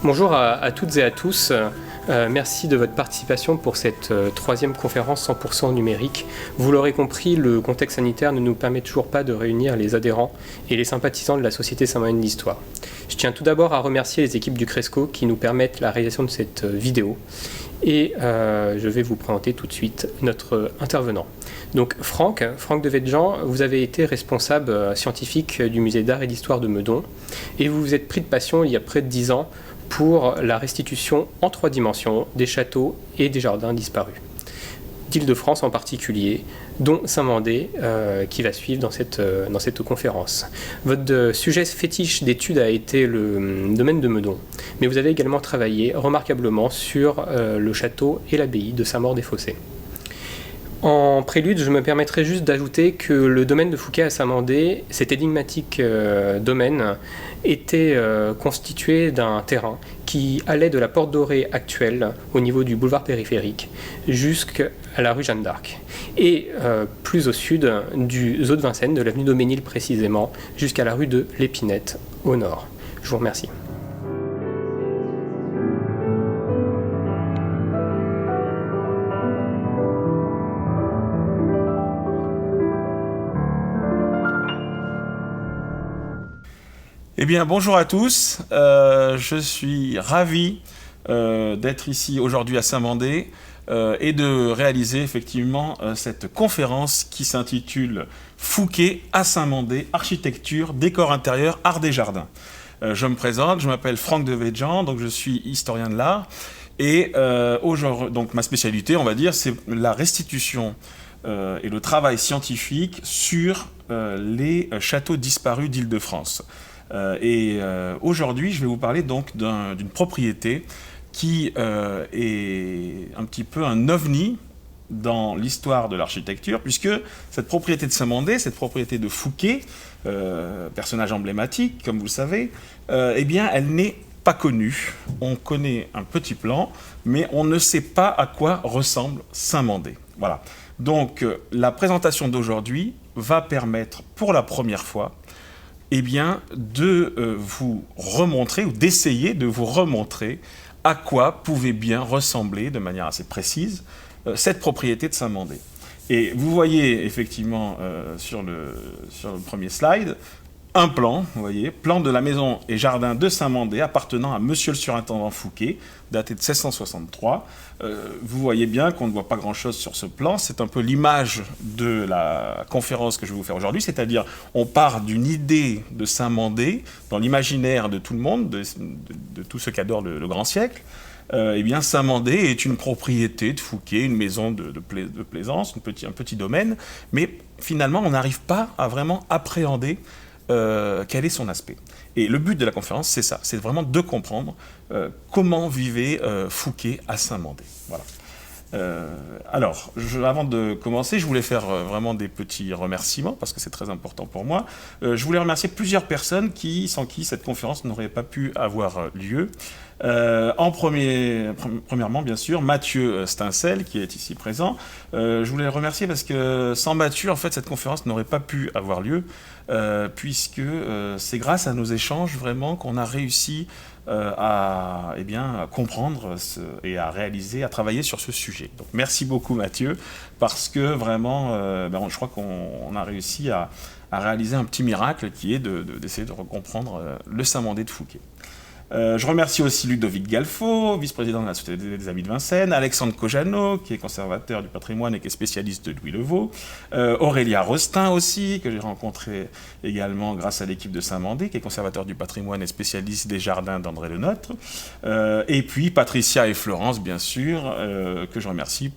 Bonjour à toutes et à tous. Merci de votre participation pour cette troisième conférence 100% numérique. Vous l'aurez compris, le contexte sanitaire ne nous permet toujours pas de réunir les adhérents et les sympathisants de la Société Saint-Maurienne d'Histoire. Je tiens tout d'abord à remercier les équipes du Cresco qui nous permettent la réalisation de cette vidéo. Et je vais vous présenter tout de suite notre intervenant. Donc Franck de Vedjan, vous avez été responsable scientifique du musée d'art et d'histoire de Meudon et vous vous êtes pris de passion il y a près de 10 ans pour la restitution en 3 dimensions des châteaux et des jardins disparus, d'Île-de-France en particulier, dont Saint-Mandé qui va suivre dans cette conférence. Votre sujet fétiche d'étude a été le domaine de Meudon, mais vous avez également travaillé remarquablement sur le château et l'abbaye de Saint-Maur-des-Fossés. En prélude, je me permettrai juste d'ajouter que le domaine de Fouquet à Saint-Mandé, cet énigmatique domaine, était constitué d'un terrain qui allait de la Porte Dorée actuelle, au niveau du boulevard périphérique, jusqu'à la rue Jeanne d'Arc. Et plus au sud du zoo de Vincennes, de l'avenue d'Auménil précisément, jusqu'à la rue de l'Épinette, au nord. Je vous remercie. Eh bien, bonjour à tous. Je suis ravi d'être ici aujourd'hui à Saint-Mandé et de réaliser effectivement cette conférence qui s'intitule « Fouquet à Saint-Mandé, architecture, décor intérieur, art des jardins ». Je me présente, je m'appelle Franck de Vedjan, donc je suis historien de l'art. Et aujourd'hui, donc ma spécialité, on va dire, c'est la restitution et le travail scientifique sur les châteaux disparus d'Île-de-France. Aujourd'hui, je vais vous parler donc d'une propriété qui est un petit peu un ovni dans l'histoire de l'architecture, puisque cette propriété de Saint-Mandé, cette propriété de Fouquet, personnage emblématique, comme vous le savez, eh bien, elle n'est pas connue. On connaît un petit plan, mais on ne sait pas à quoi ressemble Saint-Mandé. Voilà. Donc, la présentation d'aujourd'hui va permettre, pour la première fois, eh bien, de vous remontrer, ou d'essayer de vous remontrer à quoi pouvait bien ressembler, de manière assez précise, cette propriété de Saint-Mandé. Et vous voyez effectivement sur le premier slide, un plan, vous voyez, plan de la maison et jardin de Saint-Mandé appartenant à Monsieur le surintendant Fouquet, daté de 1663. Vous voyez bien qu'on ne voit pas grand-chose sur ce plan. C'est un peu l'image de la conférence que je vais vous faire aujourd'hui, c'est-à-dire on part d'une idée de Saint-Mandé dans l'imaginaire de tout le monde, de tous ceux qui adorent le grand siècle. Eh bien, Saint-Mandé est une propriété de Fouquet, une maison de plaisance, un petit domaine, mais finalement, on n'arrive pas à vraiment appréhender quel est son aspect. Et le but de la conférence, c'est ça, c'est vraiment de comprendre comment vivait Fouquet à Saint-Mandé. Voilà. Alors, avant de commencer, je voulais faire vraiment des petits remerciements, parce que c'est très important pour moi. Je voulais remercier plusieurs personnes sans qui cette conférence n'aurait pas pu avoir lieu. Premièrement, bien sûr, Mathieu Stincel, qui est ici présent. Je voulais le remercier parce que sans Mathieu, en fait, cette conférence n'aurait pas pu avoir lieu, puisque c'est grâce à nos échanges vraiment qu'on a réussi à comprendre et à réaliser, à travailler sur ce sujet. Donc merci beaucoup Mathieu, parce que vraiment, je crois qu'on a réussi à réaliser un petit miracle qui est d'essayer de comprendre le Saint-Mandé de Fouquet. Je remercie aussi Ludovic Galfo, vice-président de la Société des Amis de Vincennes, Alexandre Cojano, qui est conservateur du patrimoine et qui est spécialiste de Louis Levaux, Aurélia Rostin aussi, que j'ai rencontré également grâce à l'équipe de Saint-Mandé, qui est conservateur du patrimoine et spécialiste des jardins d'André Le Nôtre, et puis Patricia et Florence, bien sûr, que je remercie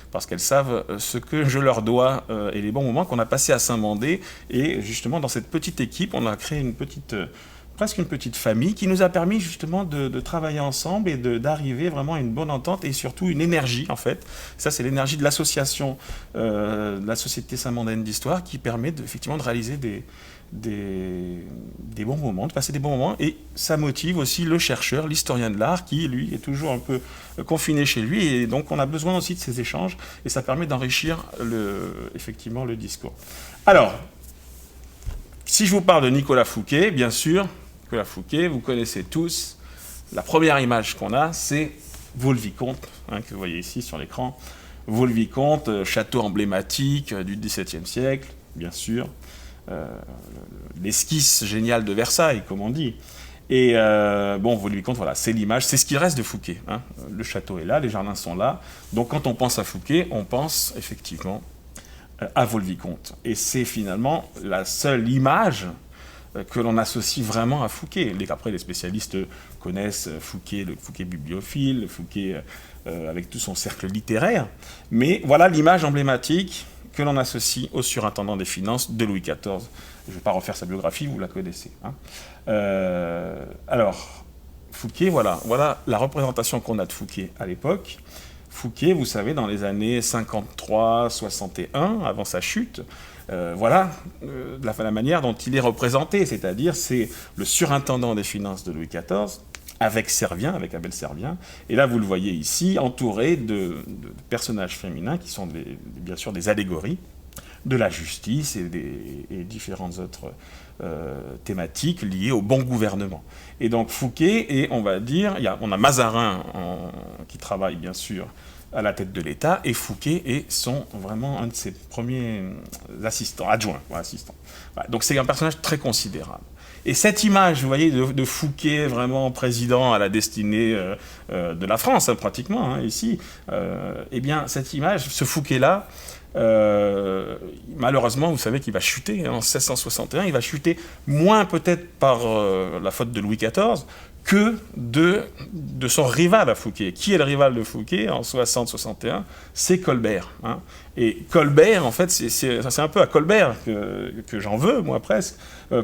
parce qu'elles savent ce que je leur dois et les bons moments qu'on a passés à Saint-Mandé. Et justement, dans cette petite équipe, on a créé presque une petite famille qui nous a permis justement de travailler ensemble et d'arriver vraiment à une bonne entente et surtout une énergie en fait. Ça c'est l'énergie de l'association, de la Société Saint-Mandaine d'Histoire qui permet effectivement de réaliser des bons moments, de passer des bons moments, et ça motive aussi le chercheur, l'historien de l'art qui lui est toujours un peu confiné chez lui, et donc on a besoin aussi de ces échanges et ça permet d'enrichir effectivement le discours. Alors, si je vous parle de Nicolas Fouquet, bien sûr, Nicolas Fouquet, vous connaissez tous La première image qu'on a, c'est Vaux-le-Vicomte, que vous voyez ici sur l'écran. Vaux-le-Vicomte, château emblématique du XVIIe siècle, bien sûr. L'esquisse géniale de Versailles, comme on dit. Et Vaux-le-Vicomte, voilà, c'est l'image, c'est ce qui reste de Fouquet. Le château est là, les jardins sont là. Donc quand on pense à Fouquet, on pense effectivement à Vaux-le-Vicomte. Et c'est finalement la seule image que l'on associe vraiment à Fouquet. Après, les spécialistes connaissent Fouquet, le Fouquet bibliophile, le Fouquet avec tout son cercle littéraire. Mais voilà l'image emblématique que l'on associe au surintendant des finances de Louis XIV. Je ne vais pas refaire sa biographie, vous la connaissez. Alors, Fouquet, voilà la représentation qu'on a de Fouquet à l'époque. Fouquet, vous savez, dans les années 53-61, avant sa chute, la manière dont il est représenté, c'est-à-dire c'est le surintendant des finances de Louis XIV, avec Abel Servien, et là vous le voyez ici, entouré de personnages féminins qui sont bien sûr des allégories de la justice et différentes autres thématiques liées au bon gouvernement. Et donc Fouquet, et on va dire, on a Mazarin qui travaille bien sûr à la tête de l'État, et Fouquet est vraiment un de ses premiers adjoints. Voilà, donc c'est un personnage très considérable. Et cette image, vous voyez, de Fouquet vraiment président à la destinée de la France, pratiquement, ici, eh bien, cette image, ce Fouquet-là, malheureusement, vous savez qu'il va chuter en 1661, il va chuter moins peut-être par la faute de Louis XIV que de son rival à Fouquet. Qui est le rival de Fouquet en 60-61 ? C'est Colbert. Et Colbert, en fait, c'est un peu à Colbert que j'en veux, moi, presque,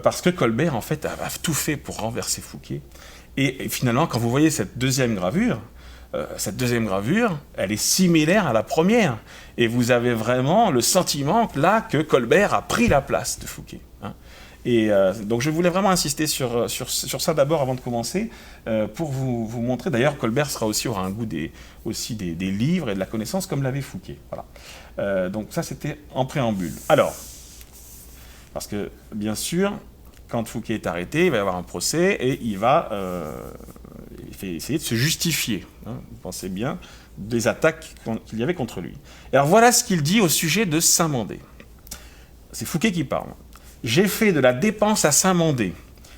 parce que Colbert, en fait, a tout fait pour renverser Fouquet. Et finalement, quand vous voyez cette deuxième gravure, elle est similaire à la première. Et vous avez vraiment le sentiment que Colbert a pris la place de Fouquet. Et donc je voulais vraiment insister sur ça d'abord avant de commencer, pour vous montrer. D'ailleurs, Colbert aura un goût des livres et de la connaissance comme l'avait Fouquet. Voilà. Donc ça, c'était en préambule. Alors, parce que bien sûr, quand Fouquet est arrêté, il va y avoir un procès et il va essayer de se justifier. Vous pensez bien des attaques qu'il y avait contre lui. Et alors voilà ce qu'il dit au sujet de Saint-Mandé. C'est Fouquet qui parle. « J'ai fait de la dépense à Saint-Mandé.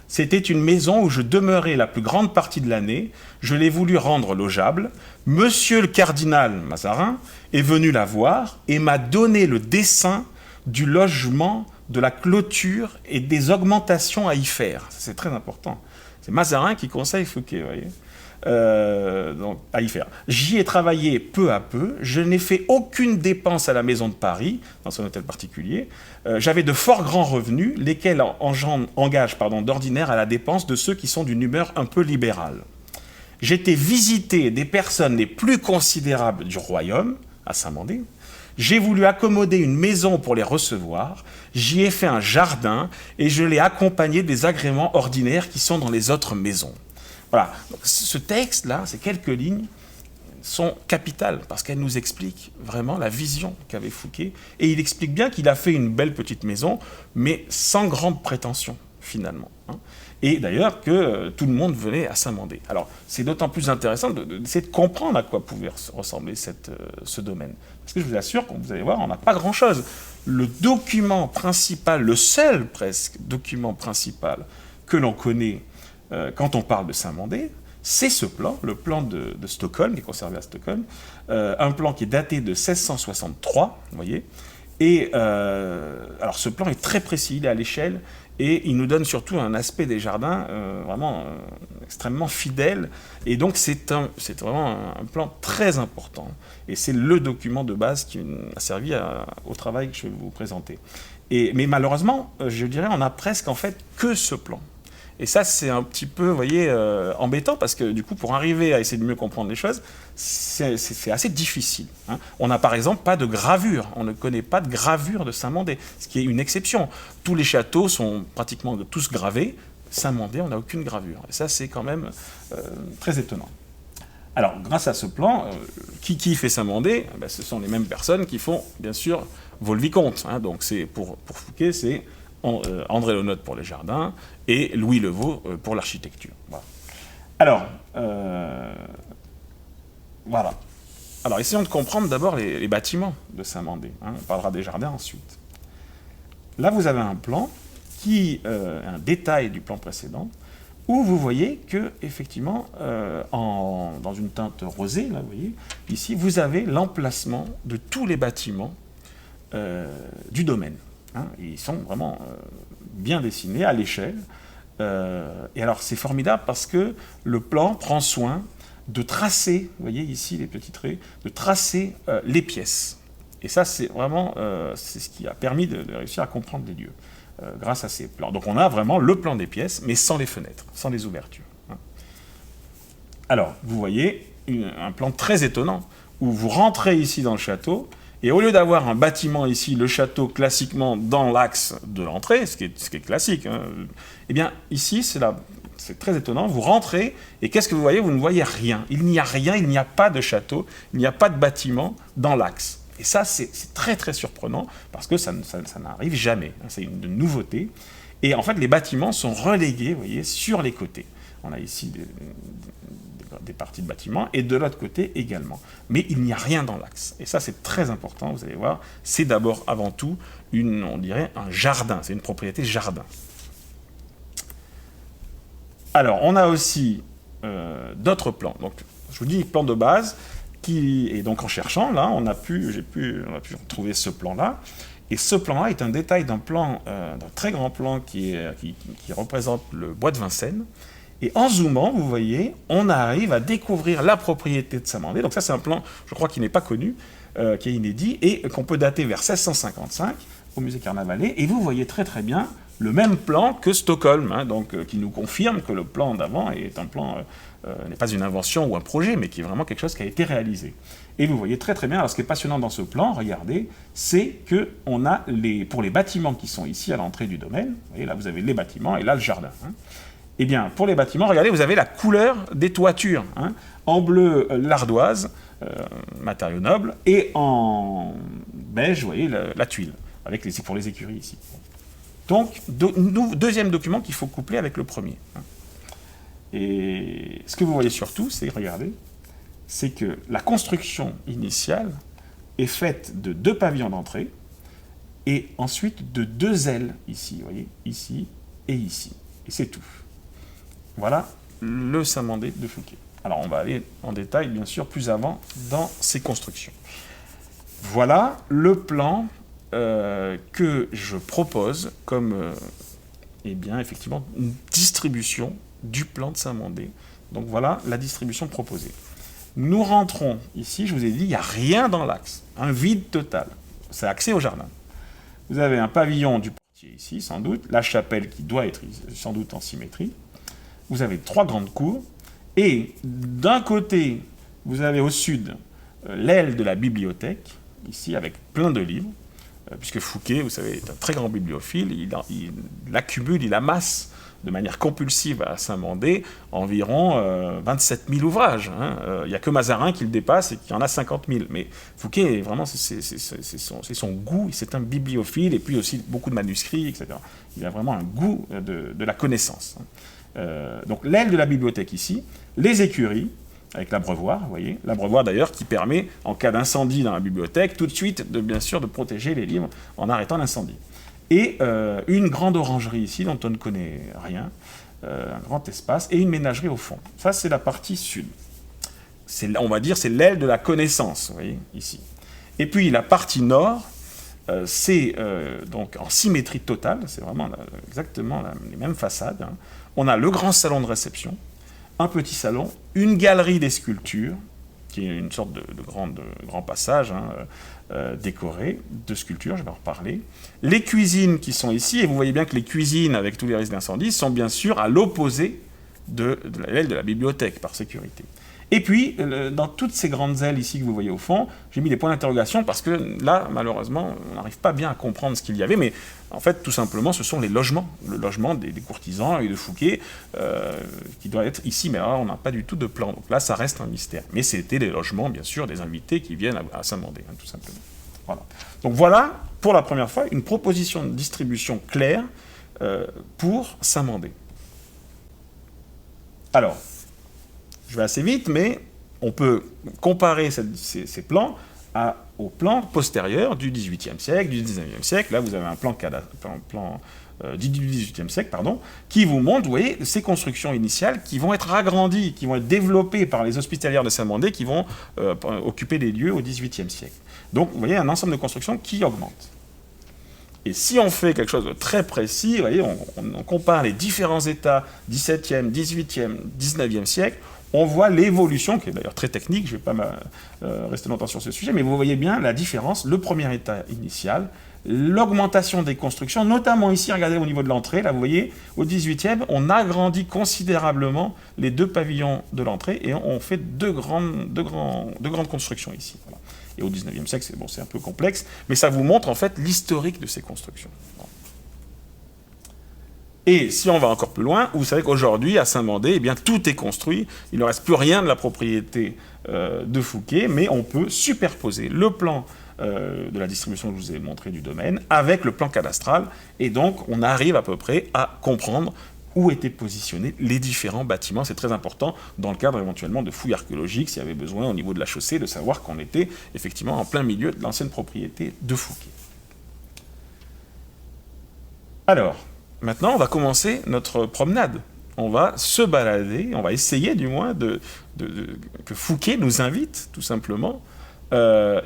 C'était une maison où je demeurais la plus grande partie de l'année. Je l'ai voulu rendre logeable. Monsieur le cardinal Mazarin est venu la voir et m'a donné le dessin du logement, de la clôture et des augmentations à y faire. » C'est très important. C'est Mazarin qui conseille Fouquet, vous voyez. Donc, à y faire. J'y ai travaillé peu à peu. Je n'ai fait aucune dépense à la maison de Paris, dans son hôtel particulier. J'avais de fort grands revenus, lesquels engagent d'ordinaire à la dépense de ceux qui sont d'une humeur un peu libérale. J'étais visité des personnes les plus considérables du royaume, à Saint-Mandé. J'ai voulu accommoder une maison pour les recevoir. J'y ai fait un jardin et je l'ai accompagné des agréments ordinaires qui sont dans les autres maisons. Voilà, donc, ce texte-là, ces quelques lignes, sont capitales parce qu'elles nous expliquent vraiment la vision qu'avait Fouquet. Et il explique bien qu'il a fait une belle petite maison, mais sans grande prétention, finalement. Et d'ailleurs que tout le monde venait à Saint-Mandé. Alors, c'est d'autant plus intéressant d'essayer de comprendre à quoi pouvait ressembler ce domaine. Parce que je vous assure, comme vous allez voir, on n'a pas grand-chose. Le document principal, le seul presque document principal que l'on connaît quand on parle de Saint-Mandé, c'est ce plan, le plan de Stockholm, qui est conservé à Stockholm, un plan qui est daté de 1663, vous voyez. Et alors ce plan est très précis, il est à l'échelle, et il nous donne surtout un aspect des jardins vraiment extrêmement fidèle. Et donc c'est vraiment un plan très important. Et c'est le document de base qui a servi au travail que je vais vous présenter. Mais malheureusement, je dirais, on n'a presque en fait que ce plan. Et ça, c'est un petit peu, vous voyez, embêtant, parce que du coup, pour arriver à essayer de mieux comprendre les choses, c'est assez difficile. On n'a par exemple pas de gravure, on ne connaît pas de gravure de Saint-Mandé, ce qui est une exception. Tous les châteaux sont pratiquement tous gravés, Saint-Mandé, on n'a aucune gravure. Et ça, c'est quand même très étonnant. Alors, grâce à ce plan, qui fait Saint-Mandé ? Ce sont les mêmes personnes qui font, bien sûr, Vaux-le-Vicomte. Donc, pour Fouquet, c'est André Le Nôtre pour les jardins et Louis Levaux pour l'architecture. Voilà. Alors, voilà. Alors, essayons de comprendre d'abord les bâtiments de Saint-Mandé. Hein. On parlera des jardins ensuite. Là, vous avez un plan qui un détail du plan précédent, où vous voyez que, effectivement, dans une teinte rosée, là, vous voyez, ici, vous avez l'emplacement de tous les bâtiments du domaine. Hein. Ils sont vraiment bien dessinés à l'échelle. Et alors, c'est formidable parce que le plan prend soin de tracer, vous voyez ici les petits traits, de tracer les pièces. Et ça, c'est vraiment c'est ce qui a permis de réussir à comprendre les lieux, grâce à ces plans. Donc on a vraiment le plan des pièces, mais sans les fenêtres, sans les ouvertures. Hein. Alors, vous voyez un plan très étonnant, où vous rentrez ici dans le château, et au lieu d'avoir un bâtiment ici, le château classiquement dans l'axe de l'entrée, ce qui est classique, hein, eh bien ici, c'est très étonnant, vous rentrez, et qu'est-ce que vous voyez? Vous ne voyez rien. Il n'y a rien, il n'y a pas de château, il n'y a pas de bâtiment dans l'axe. Et ça, c'est très très surprenant, parce que ça n'arrive jamais. Hein, c'est une nouveauté. Et en fait, les bâtiments sont relégués, vous voyez, sur les côtés. On a ici des parties de bâtiments, et de l'autre côté également. Mais il n'y a rien dans l'axe. Et ça, c'est très important, vous allez voir. C'est d'abord, avant tout, on dirait un jardin. C'est une propriété jardin. Alors, on a aussi d'autres plans. Donc, je vous dis, plan de base, et donc en cherchant, là, on a pu retrouver ce plan-là. Et ce plan-là est un détail d'un très grand plan qui représente le bois de Vincennes. Et en zoomant, vous voyez, on arrive à découvrir la propriété de Saint-Mandé. Donc ça, c'est un plan, je crois, qui n'est pas connu, qui est inédit, et qu'on peut dater vers 1655 au musée Carnavalet. Et vous voyez très très bien le même plan que Stockholm, hein, donc, qui nous confirme que le plan d'avant est un plan, n'est pas une invention ou un projet, mais qui est vraiment quelque chose qui a été réalisé. Et vous voyez très très bien, alors ce qui est passionnant dans ce plan, regardez, c'est qu'on a, pour les bâtiments qui sont ici à l'entrée du domaine, vous voyez, là vous avez les bâtiments et là le jardin. Hein. Eh bien, pour les bâtiments, regardez, vous avez la couleur des toitures. Hein. En bleu, l'ardoise, matériau noble, et en beige, vous voyez, la tuile, pour les écuries ici. Donc, deuxième document qu'il faut coupler avec le premier. Hein. Et ce que vous voyez surtout, regardez, c'est que la construction initiale est faite de 2 pavillons d'entrée, et ensuite de 2 ailes ici, vous voyez, ici et ici. Et c'est tout. Voilà le Saint-Mandé de Fouquet. Alors, on va aller en détail, bien sûr, plus avant dans ces constructions. Voilà le plan que je propose comme, eh bien, effectivement, une distribution du plan de Saint-Mandé. Donc, voilà la distribution proposée. Nous rentrons ici, je vous ai dit, il n'y a rien dans l'axe. Un vide total. C'est accès au jardin. Vous avez un pavillon du portier ici, sans doute. La chapelle qui doit être sans doute en symétrie. Vous avez 3 grandes cours, et d'un côté, vous avez au sud l'aile de la bibliothèque, ici avec plein de livres, puisque Fouquet, vous savez, est un très grand bibliophile, il accumule, il amasse de manière compulsive à Saint-Mandé environ 27 000 ouvrages. Hein. Il n'y a que Mazarin qui le dépasse et qui en a 50 000. Mais Fouquet, vraiment, c'est son goût, c'est un bibliophile, et puis aussi beaucoup de manuscrits, etc. Il a vraiment un goût de la connaissance. Donc l'aile de la bibliothèque ici, les écuries, avec l'abreuvoir, vous voyez, l'abreuvoir d'ailleurs qui permet, en cas d'incendie dans la bibliothèque, tout de suite, bien sûr, de protéger les livres en arrêtant l'incendie. Et une grande orangerie ici, dont on ne connaît rien, un grand espace, et une ménagerie au fond. Ça, c'est la partie sud. On va dire, c'est l'aile de la connaissance, vous voyez, ici. Et puis la partie nord, c'est donc en symétrie totale, c'est vraiment exactement les mêmes façades. Hein. On a le grand salon de réception, un petit salon, une galerie des sculptures, qui est une sorte de grand passage décoré de sculptures, je vais en reparler. Les cuisines qui sont ici, et vous voyez bien que les cuisines avec tous les risques d'incendie sont bien sûr à l'opposé de l'aile de la bibliothèque, par sécurité. Et puis, dans toutes ces grandes ailes ici que vous voyez au fond, j'ai mis des points d'interrogation parce que là, malheureusement, on n'arrive pas bien à comprendre ce qu'il y avait, mais en fait, tout simplement, ce sont les logements, le logement des courtisans et de Fouquet, qui doit être ici, mais là, on n'a pas du tout de plan. Donc là, ça reste un mystère. Mais c'était les logements, bien sûr, des invités qui viennent à Saint-Mandé, hein, tout simplement. Voilà. Donc voilà, pour la première fois, une proposition de distribution claire pour Saint-Mandé. Alors, je vais assez vite, mais on peut comparer ces plans aux plans postérieurs du XVIIIe siècle, du XIXe siècle. Là, vous avez un plan du XVIIIe siècle, qui vous montre, vous voyez, ces constructions initiales qui vont être agrandies, qui vont être développées par les hospitalières de Saint-Mandé, qui vont occuper les lieux au XVIIIe siècle. Donc, vous voyez, un ensemble de constructions qui augmente. Et si on fait quelque chose de très précis, vous voyez, on compare les différents états, 17e, 18e, 19e siècle, on voit l'évolution, qui est d'ailleurs très technique, je ne vais pas rester longtemps sur ce sujet, mais vous voyez bien la différence, le premier état initial, l'augmentation des constructions, notamment ici, regardez au niveau de l'entrée, là vous voyez, au 18e, on agrandit considérablement les 2 pavillons de l'entrée et on fait deux grandes constructions ici. Voilà. Et au 19e siècle, c'est un peu complexe, mais ça vous montre en fait l'historique de ces constructions. Et si on va encore plus loin, vous savez qu'aujourd'hui, à Saint-Mandé, eh bien, tout est construit, il ne reste plus rien de la propriété de Fouquet, mais on peut superposer le plan de la distribution que je vous ai montré du domaine avec le plan cadastral, et donc on arrive à peu près à comprendre où étaient positionnés les différents bâtiments. C'est très important dans le cadre éventuellement de fouilles archéologiques, s'il y avait besoin au niveau de la chaussée, de savoir qu'on était effectivement en plein milieu de l'ancienne propriété de Fouquet. Alors, maintenant, on va commencer notre promenade. On va se balader, on va essayer du moins que Fouquet nous invite, tout simplement, à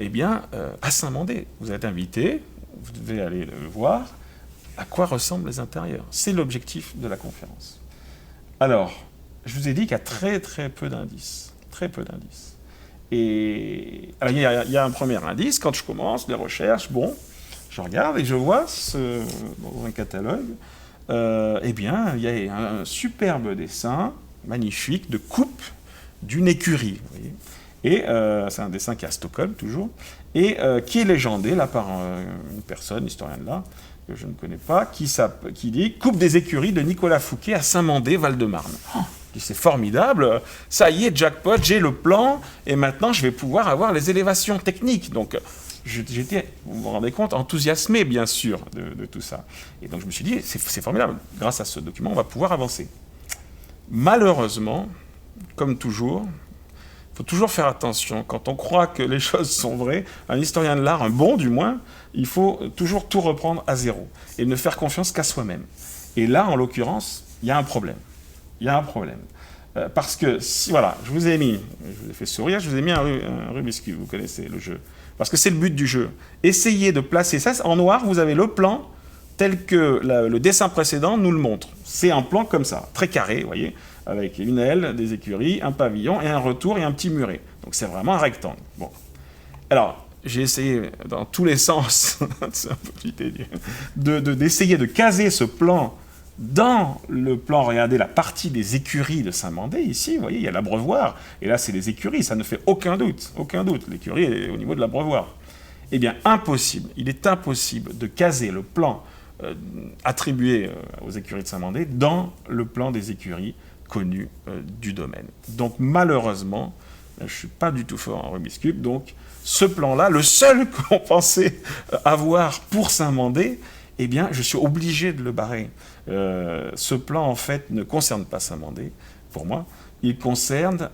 Saint-Mandé. Vous êtes invité, vous devez aller le voir, à quoi ressemblent les intérieurs. C'est l'objectif de la conférence. Alors, je vous ai dit qu'il y a très très peu d'indices. Très peu d'indices. Et alors, il y a un premier indice, quand je commence les recherches, je regarde et je vois dans un catalogue, il y a un superbe dessin, magnifique, de coupe d'une écurie. Vous voyez. Et c'est un dessin qui est à Stockholm, toujours, et qui est légendé là, par une personne, historienne là, que je ne connais pas, qui dit « Coupe des écuries de Nicolas Fouquet à Saint-Mandé, Val-de-Marne ». C'est formidable, ça y est, jackpot, j'ai le plan, et maintenant je vais pouvoir avoir les élévations techniques. Donc j'étais, vous vous rendez compte, enthousiasmé bien sûr de tout ça. Et donc je me suis dit, c'est formidable, grâce à ce document, on va pouvoir avancer. Malheureusement, comme toujours, il faut toujours faire attention. Quand on croit que les choses sont vraies, un historien de l'art, un bon du moins, il faut toujours tout reprendre à zéro et ne faire confiance qu'à soi-même. Et là, en l'occurrence, il y a un problème. Il y a un problème. Parce que, voilà, je vous ai fait sourire, je vous ai mis un Rubik's Cube, vous connaissez le jeu. Parce que c'est le but du jeu. Essayez de placer ça. En noir, vous avez le plan tel que le dessin précédent nous le montre. C'est un plan comme ça, très carré, vous voyez, avec une aile, des écuries, un pavillon et un retour et un petit muret. Donc c'est vraiment un rectangle. Bon. Alors, j'ai essayé dans tous les sens d'essayer de caser ce plan dans le plan. Regardez la partie des écuries de Saint-Mandé, ici, vous voyez, il y a l'abreuvoir, et là c'est les écuries, ça ne fait aucun doute, l'écurie est au niveau de l'abreuvoir. Eh bien, impossible, il est impossible de caser le plan attribué aux écuries de Saint-Mandé dans le plan des écuries connues du domaine. Donc malheureusement, je ne suis pas du tout fort en Rubik's Cube, donc ce plan-là, le seul qu'on pensait avoir pour Saint-Mandé, eh bien, je suis obligé de le barrer. Ce plan, en fait, ne concerne pas Saint-Mandé, pour moi. Il concerne,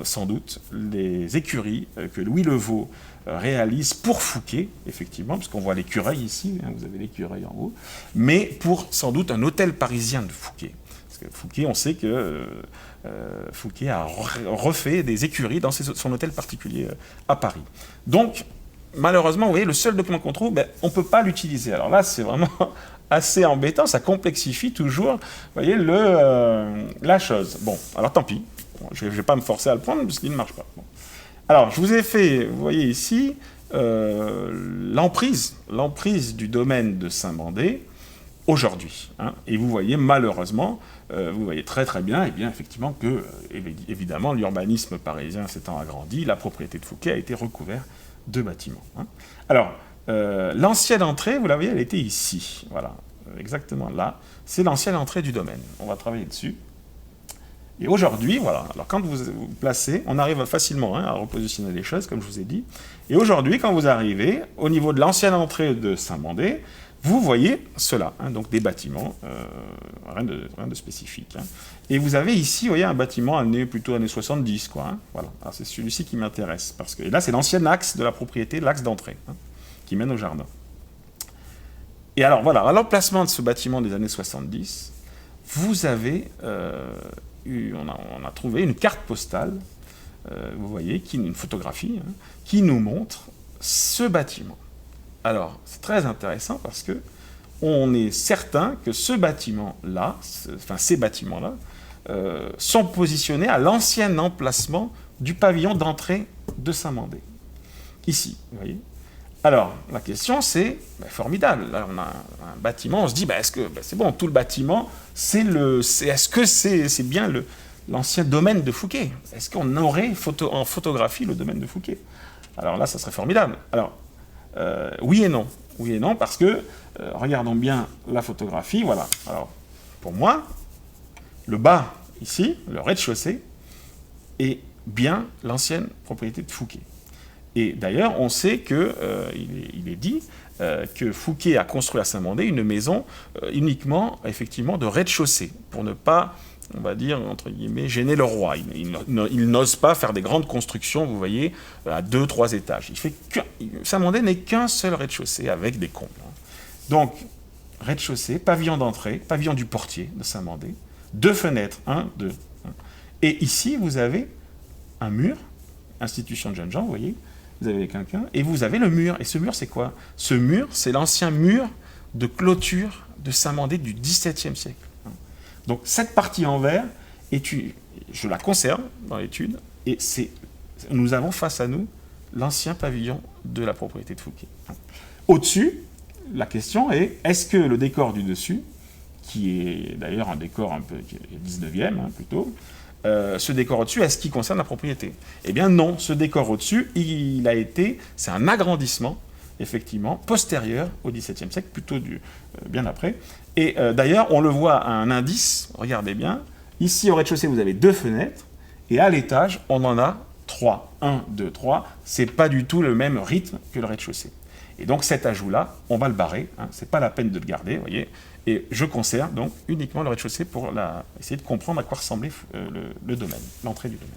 sans doute, les écuries que Louis Levaux réalise pour Fouquet, effectivement, puisqu'on voit l'écureuil ici, hein, vous avez l'écureuil en haut, mais pour, sans doute, un hôtel parisien de Fouquet. Parce que Fouquet, on sait que Fouquet a refait des écuries dans son hôtel particulier à Paris. Donc, malheureusement, vous voyez, le seul document qu'on trouve, on ne peut pas l'utiliser. Alors là, c'est vraiment assez embêtant, ça complexifie toujours, vous voyez, la chose. Bon, alors tant pis, je ne vais pas me forcer à le prendre, parce qu'il ne marche pas. Bon. Alors, je vous ai fait, vous voyez ici, l'emprise du domaine de Saint-Mandé aujourd'hui. Hein, et vous voyez, malheureusement, vous voyez très très bien, effectivement, que, évidemment, l'urbanisme parisien s'étant agrandi, la propriété de Fouquet a été recouverte de bâtiments. Hein. Alors, l'ancienne entrée, vous la voyez, elle était ici. Voilà, exactement là. C'est l'ancienne entrée du domaine. On va travailler dessus. Et aujourd'hui, voilà, alors quand vous placez, on arrive facilement à repositionner les choses, comme je vous ai dit. Et aujourd'hui, quand vous arrivez au niveau de l'ancienne entrée de Saint-Mandé, vous voyez cela, hein, donc des bâtiments, rien de spécifique. Hein. Et vous avez ici, vous voyez, un bâtiment plutôt années 70, quoi. Hein, voilà. Alors c'est celui-ci qui m'intéresse, parce que et là c'est l'ancien axe de la propriété, l'axe d'entrée, hein, qui mène au jardin. Et alors voilà, à l'emplacement de ce bâtiment des années 70, vous avez, on a trouvé une carte postale, vous voyez, une photographie, hein, qui nous montre ce bâtiment. Alors, c'est très intéressant parce que on est certain que ce bâtiment-là, ces bâtiments-là, sont positionnés à l'ancien emplacement du pavillon d'entrée de Saint-Mandé. Ici, vous voyez. Alors, la question c'est, formidable, là on a un bâtiment, on se dit, est-ce que c'est bon, tout le bâtiment, est-ce que c'est bien l'ancien domaine de Fouquet? Est-ce qu'on aurait en photographie le domaine de Fouquet? Alors là, ça serait formidable. Alors, oui et non. Oui et non, parce que, regardons bien la photographie, voilà. Alors, pour moi, le bas, ici, le rez-de-chaussée, est bien l'ancienne propriété de Fouquet. Et d'ailleurs, on sait que, il est dit que Fouquet a construit à Saint-Mandé une maison uniquement, effectivement, de rez-de-chaussée, pour ne pas, on va dire, entre guillemets, gêner le roi. Il n'ose pas faire des grandes constructions, vous voyez, à 2-3 étages. Saint-Mandé n'est qu'un seul rez-de-chaussée avec des combles. Donc, rez-de-chaussée, pavillon d'entrée, pavillon du portier de Saint-Mandé, 2 fenêtres, 1, 2. Et ici, vous avez un mur, institution de jeunes gens, vous voyez, vous avez quelqu'un, et vous avez le mur. Et ce mur, c'est quoi? Ce mur, c'est l'ancien mur de clôture de Saint-Mandé du XVIIe siècle. Donc cette partie en vert, je la conserve dans l'étude, et nous avons face à nous l'ancien pavillon de la propriété de Fouquet. Au-dessus, la question est, est-ce que le décor du dessus, qui est d'ailleurs un décor un peu 19e plutôt, ce décor au-dessus, est-ce qu'il concerne la propriété? Eh bien non, ce décor au-dessus, c'est un agrandissement, effectivement, postérieur au XVIIe siècle, plutôt bien après. Et d'ailleurs, on le voit à un indice, regardez bien, ici au rez-de-chaussée, vous avez 2 fenêtres, et à l'étage, on en a 3. 1, 2, 3, c'est pas du tout le même rythme que le rez-de-chaussée. Et donc cet ajout-là, on va le barrer, hein, c'est pas la peine de le garder, vous voyez. Et je conserve donc uniquement le rez-de-chaussée pour essayer de comprendre à quoi ressemblait le domaine, l'entrée du domaine.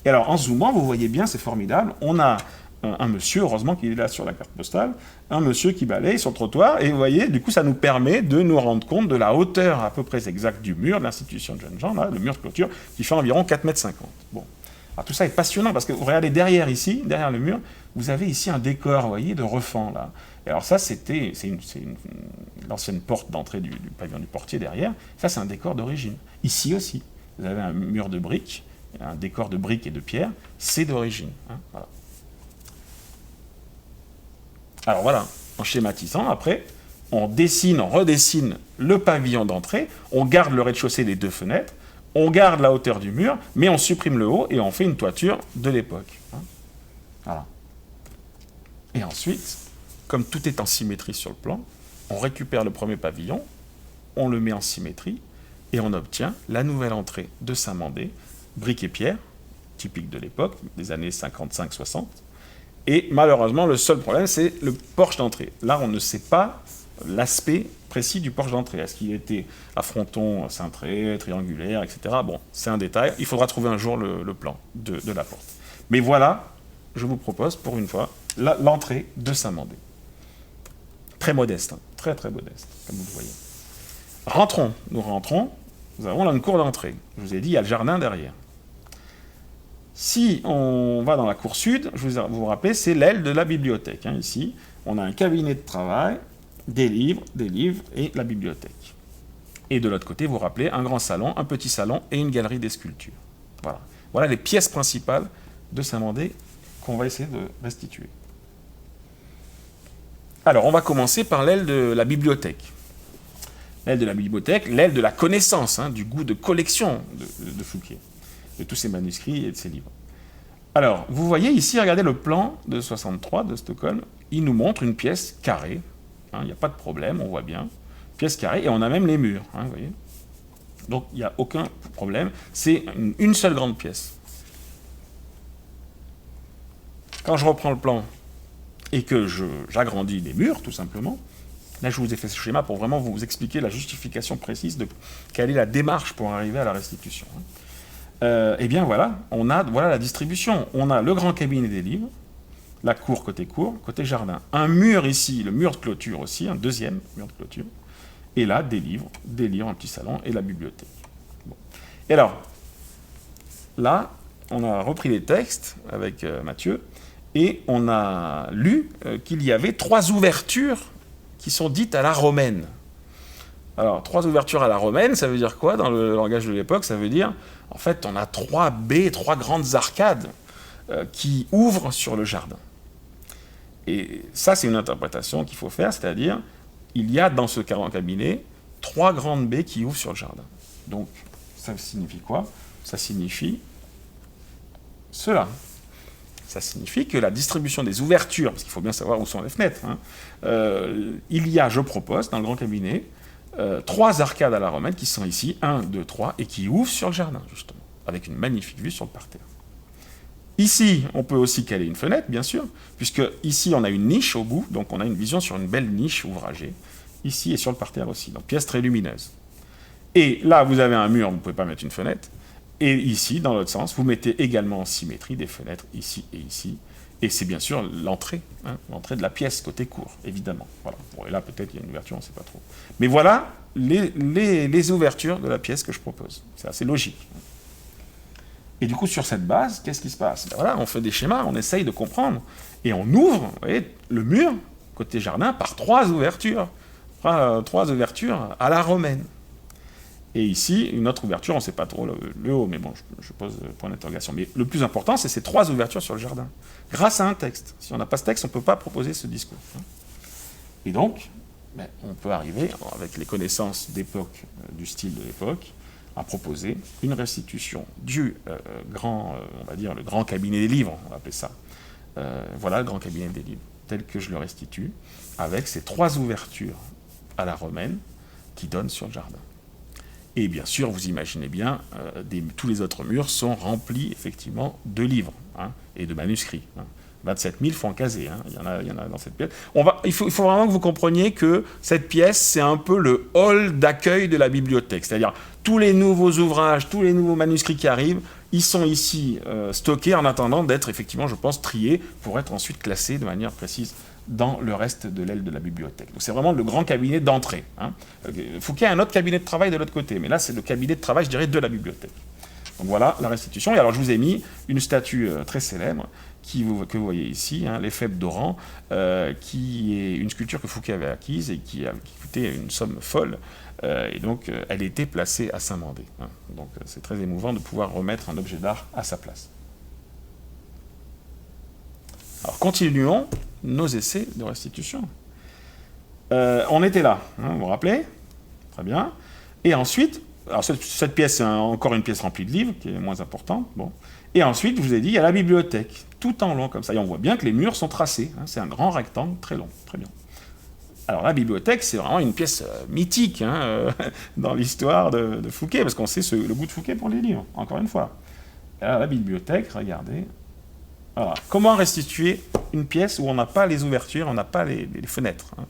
Et alors, en zoomant, vous voyez bien, c'est formidable, on a un monsieur, heureusement qu'il est là sur la carte postale, un monsieur qui balaye sur le trottoir, et vous voyez, du coup, ça nous permet de nous rendre compte de la hauteur à peu près exacte du mur de l'institution de jeunes gens, là, le mur de clôture, qui fait environ 4,50 m. Bon. Alors tout ça est passionnant, parce que vous regardez derrière ici, derrière le mur, vous avez ici un décor, vous voyez, de refend, là. Et alors ça, c'est l'ancienne porte d'entrée du pavillon du portier derrière. Ça, c'est un décor d'origine. Ici aussi, vous avez un mur de briques, un décor de briques et de pierres, c'est d'origine. Hein, voilà. Alors voilà, en schématisant, après, on redessine le pavillon d'entrée, on garde le rez-de-chaussée des 2 fenêtres, on garde la hauteur du mur, mais on supprime le haut et on fait une toiture de l'époque. Hein. Voilà. Et ensuite, comme tout est en symétrie sur le plan, on récupère le premier pavillon, on le met en symétrie, et on obtient la nouvelle entrée de Saint-Mandé, briques et pierre, typique de l'époque, des années 55-60. Et malheureusement, le seul problème, c'est le porche d'entrée. Là, on ne sait pas l'aspect précis du porche d'entrée. Est-ce qu'il était à fronton cintré, triangulaire, etc. Bon, c'est un détail. Il faudra trouver un jour le plan de la porte. Mais voilà, je vous propose, pour une fois, l'entrée de Saint-Mandé. Très modeste, hein, très très modeste, comme vous le voyez. Nous rentrons, nous avons là une cour d'entrée. Je vous ai dit, il y a le jardin derrière. Si on va dans la cour sud, vous vous rappelez, c'est l'aile de la bibliothèque. Hein, ici, on a un cabinet de travail, des livres et la bibliothèque. Et de l'autre côté, vous vous rappelez, un grand salon, un petit salon et une galerie des sculptures. Voilà. Voilà les pièces principales de Saint-Mandé qu'on va essayer de restituer. Alors, on va commencer par l'aile de la bibliothèque. L'aile de la bibliothèque, l'aile de la connaissance, hein, du goût de collection de Fouquet, de tous ses manuscrits et de ses livres. Alors, vous voyez ici, regardez le plan de 63 de Stockholm, il nous montre une pièce carrée, il n'y a pas de problème, on voit bien, pièce carrée, et on a même les murs, hein, vous voyez. Donc, il n'y a aucun problème, c'est une seule grande pièce. Quand je reprends le plan et que j'agrandis les murs, tout simplement, Là, je vous ai fait ce schéma pour vraiment vous expliquer la justification précise de quelle est la démarche pour arriver à la restitution. Eh bien voilà, voilà la distribution. On a le grand cabinet des livres, la cour, côté jardin. Un mur ici, le mur de clôture aussi, un deuxième mur de clôture. Et là, des livres, un petit salon et la bibliothèque. Bon. Et alors, là, on a repris les textes avec Mathieu et on a lu qu'il y avait 3 ouvertures qui sont dites à la romaine. Alors, 3 ouvertures à la romaine, ça veut dire quoi dans le langage de l'époque? Ça veut dire, en fait, on a 3 baies, 3 grandes arcades qui ouvrent sur le jardin. Et ça, c'est une interprétation qu'il faut faire, c'est-à-dire, il y a dans ce cabinet 3 grandes baies qui ouvrent sur le jardin. Donc, ça signifie quoi? Ça signifie cela. Ça signifie que la distribution des ouvertures, parce qu'il faut bien savoir où sont les fenêtres, il y a, je propose, dans le grand cabinet, 3 arcades à la romaine qui sont ici, 1, 2, 3, et qui ouvrent sur le jardin, justement, avec une magnifique vue sur le parterre. Ici, on peut aussi caler une fenêtre, bien sûr, puisque ici, on a une niche au bout, donc on a une vision sur une belle niche ouvragée, ici et sur le parterre aussi, donc pièce très lumineuse. Et là, vous avez un mur, vous ne pouvez pas mettre une fenêtre, et ici, dans l'autre sens, vous mettez également en symétrie des fenêtres ici et ici. Et c'est bien sûr l'entrée, l'entrée de la pièce, côté cour, évidemment. Voilà. Bon, et là, peut-être, il y a une ouverture, on ne sait pas trop. Mais voilà les ouvertures de la pièce que je propose. C'est assez logique. Et du coup, sur cette base, qu'est-ce qui se passe? Ben voilà, on fait des schémas, on essaye de comprendre. Et on ouvre, vous voyez, le mur, côté jardin, par 3 ouvertures. 3 ouvertures à la romaine. Et ici, une autre ouverture, on ne sait pas trop le haut, mais bon, je pose point d'interrogation. Mais le plus important, c'est ces 3 ouvertures sur le jardin, grâce à un texte. Si on n'a pas ce texte, on ne peut pas proposer ce discours. Et donc, on peut arriver, avec les connaissances d'époque, du style de l'époque, à proposer une restitution du grand, on va dire, le grand cabinet des livres, on va appeler ça. Voilà le grand cabinet des livres, tel que je le restitue, avec ces 3 ouvertures à la romaine qui donnent sur le jardin. Et bien sûr, vous imaginez bien, tous les autres murs sont remplis effectivement de livres et de manuscrits. 27 000 francs casés, il y en a dans cette pièce. Il faut vraiment que vous compreniez que cette pièce, c'est un peu le hall d'accueil de la bibliothèque. C'est-à-dire, tous les nouveaux ouvrages, tous les nouveaux manuscrits qui arrivent, ils sont ici stockés en attendant d'être effectivement, je pense, triés pour être ensuite classés de manière précise dans le reste de l'aile de la bibliothèque. Donc c'est vraiment le grand cabinet d'entrée. Fouquet a un autre cabinet de travail de l'autre côté, mais là c'est le cabinet de travail, je dirais, de la bibliothèque. Donc voilà la restitution. Et alors je vous ai mis une statue très célèbre que vous voyez ici, l'Éphèbe d'Oran, qui est une sculpture que Fouquet avait acquise et qui coûtait une somme folle. Et donc elle était placée à Saint-Mandé. Donc c'est très émouvant de pouvoir remettre un objet d'art à sa place. Alors continuons nos essais de restitution. On était là, vous vous rappelez? Très bien. Et ensuite, alors cette pièce, c'est encore une pièce remplie de livres, qui est moins importante. Bon. Et ensuite, je vous ai dit, il y a la bibliothèque, tout en long comme ça. Et on voit bien que les murs sont tracés. C'est un grand rectangle très long, très bien. Alors la bibliothèque, c'est vraiment une pièce mythique dans l'histoire de Fouquet, parce qu'on sait le goût de Fouquet pour les livres, encore une fois. Alors la bibliothèque, regardez. Alors, comment restituer une pièce où on n'a pas les ouvertures, on n'a pas les fenêtres? Il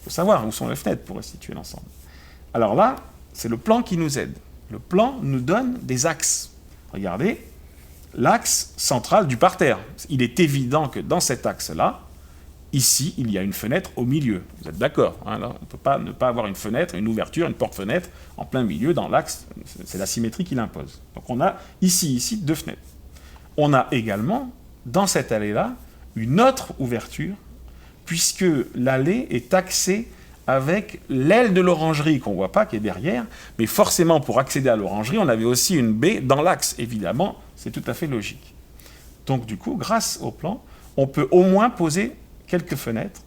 faut savoir où sont les fenêtres pour restituer l'ensemble. Alors là, c'est le plan qui nous aide. Le plan nous donne des axes. Regardez, l'axe central du parterre. Il est évident que dans cet axe-là, ici, il y a une fenêtre au milieu. Vous êtes d'accord? Là, on ne peut pas ne pas avoir une fenêtre, une ouverture, une porte-fenêtre en plein milieu dans l'axe. C'est la symétrie qui l'impose. Donc on a ici 2 fenêtres. On a également, dans cette allée-là, une autre ouverture, puisque l'allée est axée avec l'aile de l'orangerie qu'on ne voit pas, qui est derrière, mais forcément, pour accéder à l'orangerie, on avait aussi une baie dans l'axe, évidemment, c'est tout à fait logique. Donc du coup, grâce au plan, on peut au moins poser quelques fenêtres,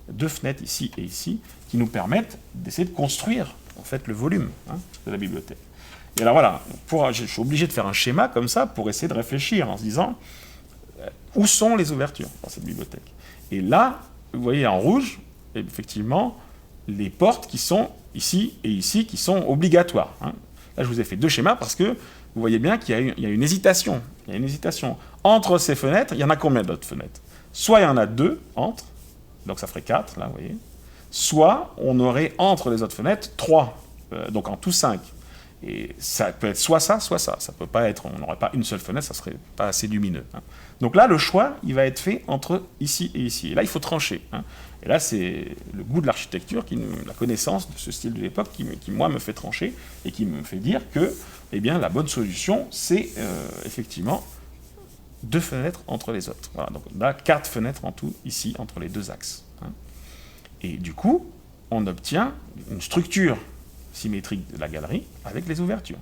2 fenêtres ici et ici, qui nous permettent d'essayer de construire, en fait, le volume de la bibliothèque. Et alors voilà, je suis obligé de faire un schéma comme ça pour essayer de réfléchir en se disant où sont les ouvertures dans cette bibliothèque. Et là, vous voyez en rouge, effectivement, les portes qui sont ici et ici, qui sont obligatoires. Là, je vous ai fait 2 schémas parce que vous voyez bien qu'il y a une hésitation. Il y a une hésitation. Entre ces fenêtres, il y en a combien d'autres fenêtres? Soit il y en a 2 entre, donc ça ferait 4, là, vous voyez. soit on aurait entre les autres fenêtres 3, donc en tout 5. Et ça peut être soit ça, soit ça. Ça peut pas être, on n'aurait pas une seule fenêtre, ça serait pas assez lumineux. Hein. Donc là, le choix, il va être fait entre ici et ici. Et là, il faut trancher. Hein. Et là, c'est le goût de l'architecture, la connaissance de ce style de l'époque qui, moi, me fait trancher et qui me fait dire que, eh bien, la bonne solution, c'est effectivement 2 fenêtres entre les autres. Voilà, donc là, 4 fenêtres en tout, ici, entre les 2 axes. Hein. Et du coup, on obtient une structure symétrique de la galerie avec les ouvertures.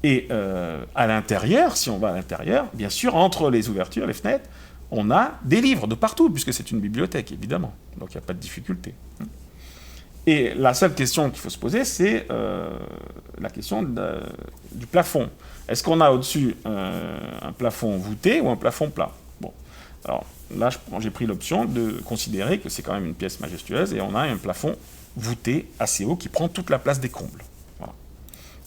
Et à l'intérieur, si on va à l'intérieur, bien sûr, entre les ouvertures, les fenêtres, on a des livres de partout, puisque c'est une bibliothèque, évidemment. Donc il n'y a pas de difficulté. Et la seule question qu'il faut se poser, c'est la question du plafond. Est-ce qu'on a au-dessus un plafond voûté ou un plafond plat? Bon, alors là, j'ai pris l'option de considérer que c'est quand même une pièce majestueuse, et on a un plafond voûté assez haut qui prend toute la place des combles. Voilà.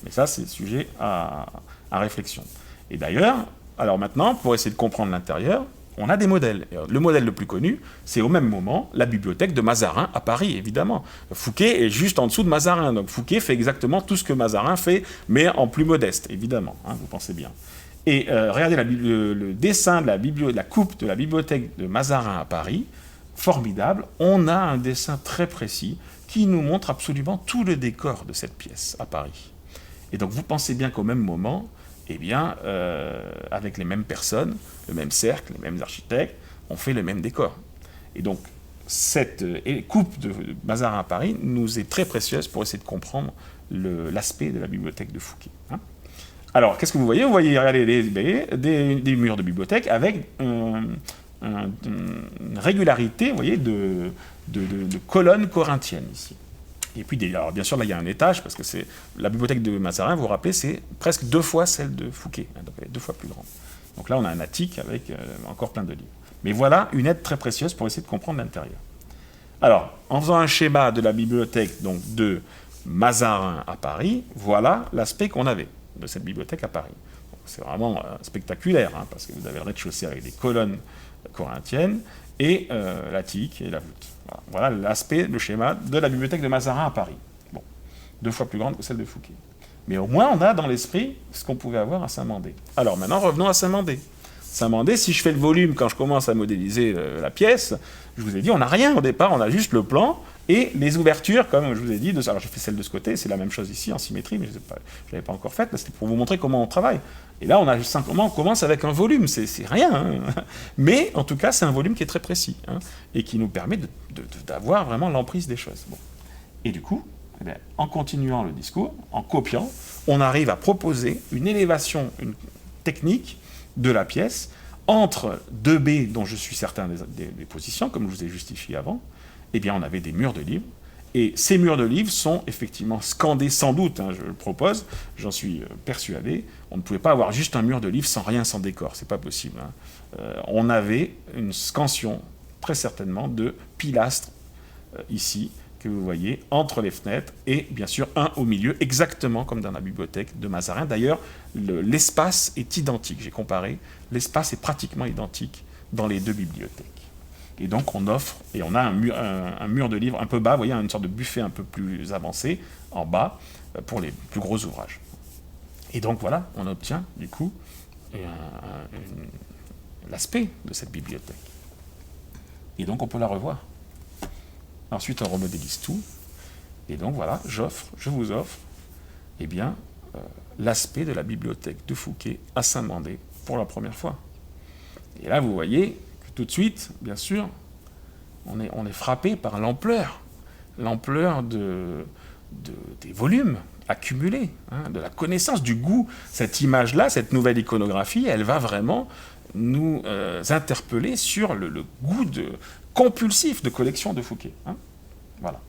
Mais ça, c'est sujet à réflexion. Et d'ailleurs, alors maintenant, pour essayer de comprendre l'intérieur, on a des modèles. Le modèle le plus connu, c'est au même moment la bibliothèque de Mazarin à Paris, évidemment. Fouquet est juste en dessous de Mazarin, donc Fouquet fait exactement tout ce que Mazarin fait, mais en plus modeste, évidemment, hein, vous pensez bien. Et regardez le dessin de la coupe de la bibliothèque de Mazarin à Paris, formidable, on a un dessin très précis qui nous montre absolument tout le décor de cette pièce à Paris. Et donc vous pensez bien qu'au même moment, eh bien, avec les mêmes personnes, le même cercle, les mêmes architectes, on fait le même décor. Et donc cette coupe de Mazarin à Paris nous est très précieuse pour essayer de comprendre l'aspect de la bibliothèque de Fouquet. Hein. Alors, qu'est-ce que vous voyez? Vous voyez, regardez, des murs de bibliothèque avec une régularité, vous voyez, de colonnes corinthiennes ici. Et puis, alors, bien sûr, là, il y a un étage, parce que c'est la bibliothèque de Mazarin, vous vous rappelez, c'est presque 2 fois celle de Fouquet, hein, donc elle est 2 fois plus grande. Donc là, on a un attique avec encore plein de livres. Mais voilà une aide très précieuse pour essayer de comprendre l'intérieur. Alors, en faisant un schéma de la bibliothèque donc, de Mazarin à Paris, voilà l'aspect qu'on avait de cette bibliothèque à Paris. C'est vraiment spectaculaire, hein, parce que vous avez le rez-de-chaussée avec des colonnes corinthiennes et l'attique et la voûte. Voilà l'aspect, le schéma de la bibliothèque de Mazarin à Paris. Bon, 2 fois plus grande que celle de Fouquet. Mais au moins, on a dans l'esprit ce qu'on pouvait avoir à Saint-Mandé. Alors maintenant, revenons à Saint-Mandé. Saint-Mandé, si je fais le volume quand je commence à modéliser la pièce, je vous ai dit, on n'a rien au départ, on a juste le plan et les ouvertures, comme je vous ai dit. Alors j'ai fait celle de ce côté, c'est la même chose ici en symétrie, mais je ne l'avais pas encore faite, c'était pour vous montrer comment on travaille. Et là, on commence avec un volume, c'est rien. Hein. Mais en tout cas, c'est un volume qui est très précis, hein, et qui nous permet d'avoir vraiment l'emprise des choses. Bon. Et du coup, eh bien, en continuant le discours, en copiant, on arrive à proposer une élévation, une technique de la pièce entre 2 baies dont je suis certain des positions, comme je vous ai justifié avant. Eh bien, on avait des murs de livres. Et ces murs de livres sont effectivement scandés, sans doute, hein, je le propose, j'en suis persuadé. On ne pouvait pas avoir juste un mur de livres sans rien, sans décor, c'est pas possible. Hein. On avait une scansion, très certainement, de pilastres, ici, que vous voyez, entre les fenêtres, et bien sûr un au milieu, exactement comme dans la bibliothèque de Mazarin. D'ailleurs, l'espace est identique, j'ai comparé, l'espace est pratiquement identique dans les 2 bibliothèques. Et donc on offre, et on a un mur de livres un peu bas, vous voyez, une sorte de buffet un peu plus avancé, en bas, pour les plus gros ouvrages. Et donc voilà, on obtient du coup l'aspect de cette bibliothèque. Et donc on peut la revoir. Ensuite on remodélise tout, et donc voilà, je vous offre, eh bien, l'aspect de la bibliothèque de Fouquet à Saint-Mandé pour la première fois. Et là vous voyez, tout de suite, bien sûr, on est frappé par l'ampleur des volumes accumulés, hein, de la connaissance, du goût. Cette image-là, cette nouvelle iconographie, elle va vraiment nous interpeller sur le goût compulsif de collection de Fouquet. Hein. Voilà.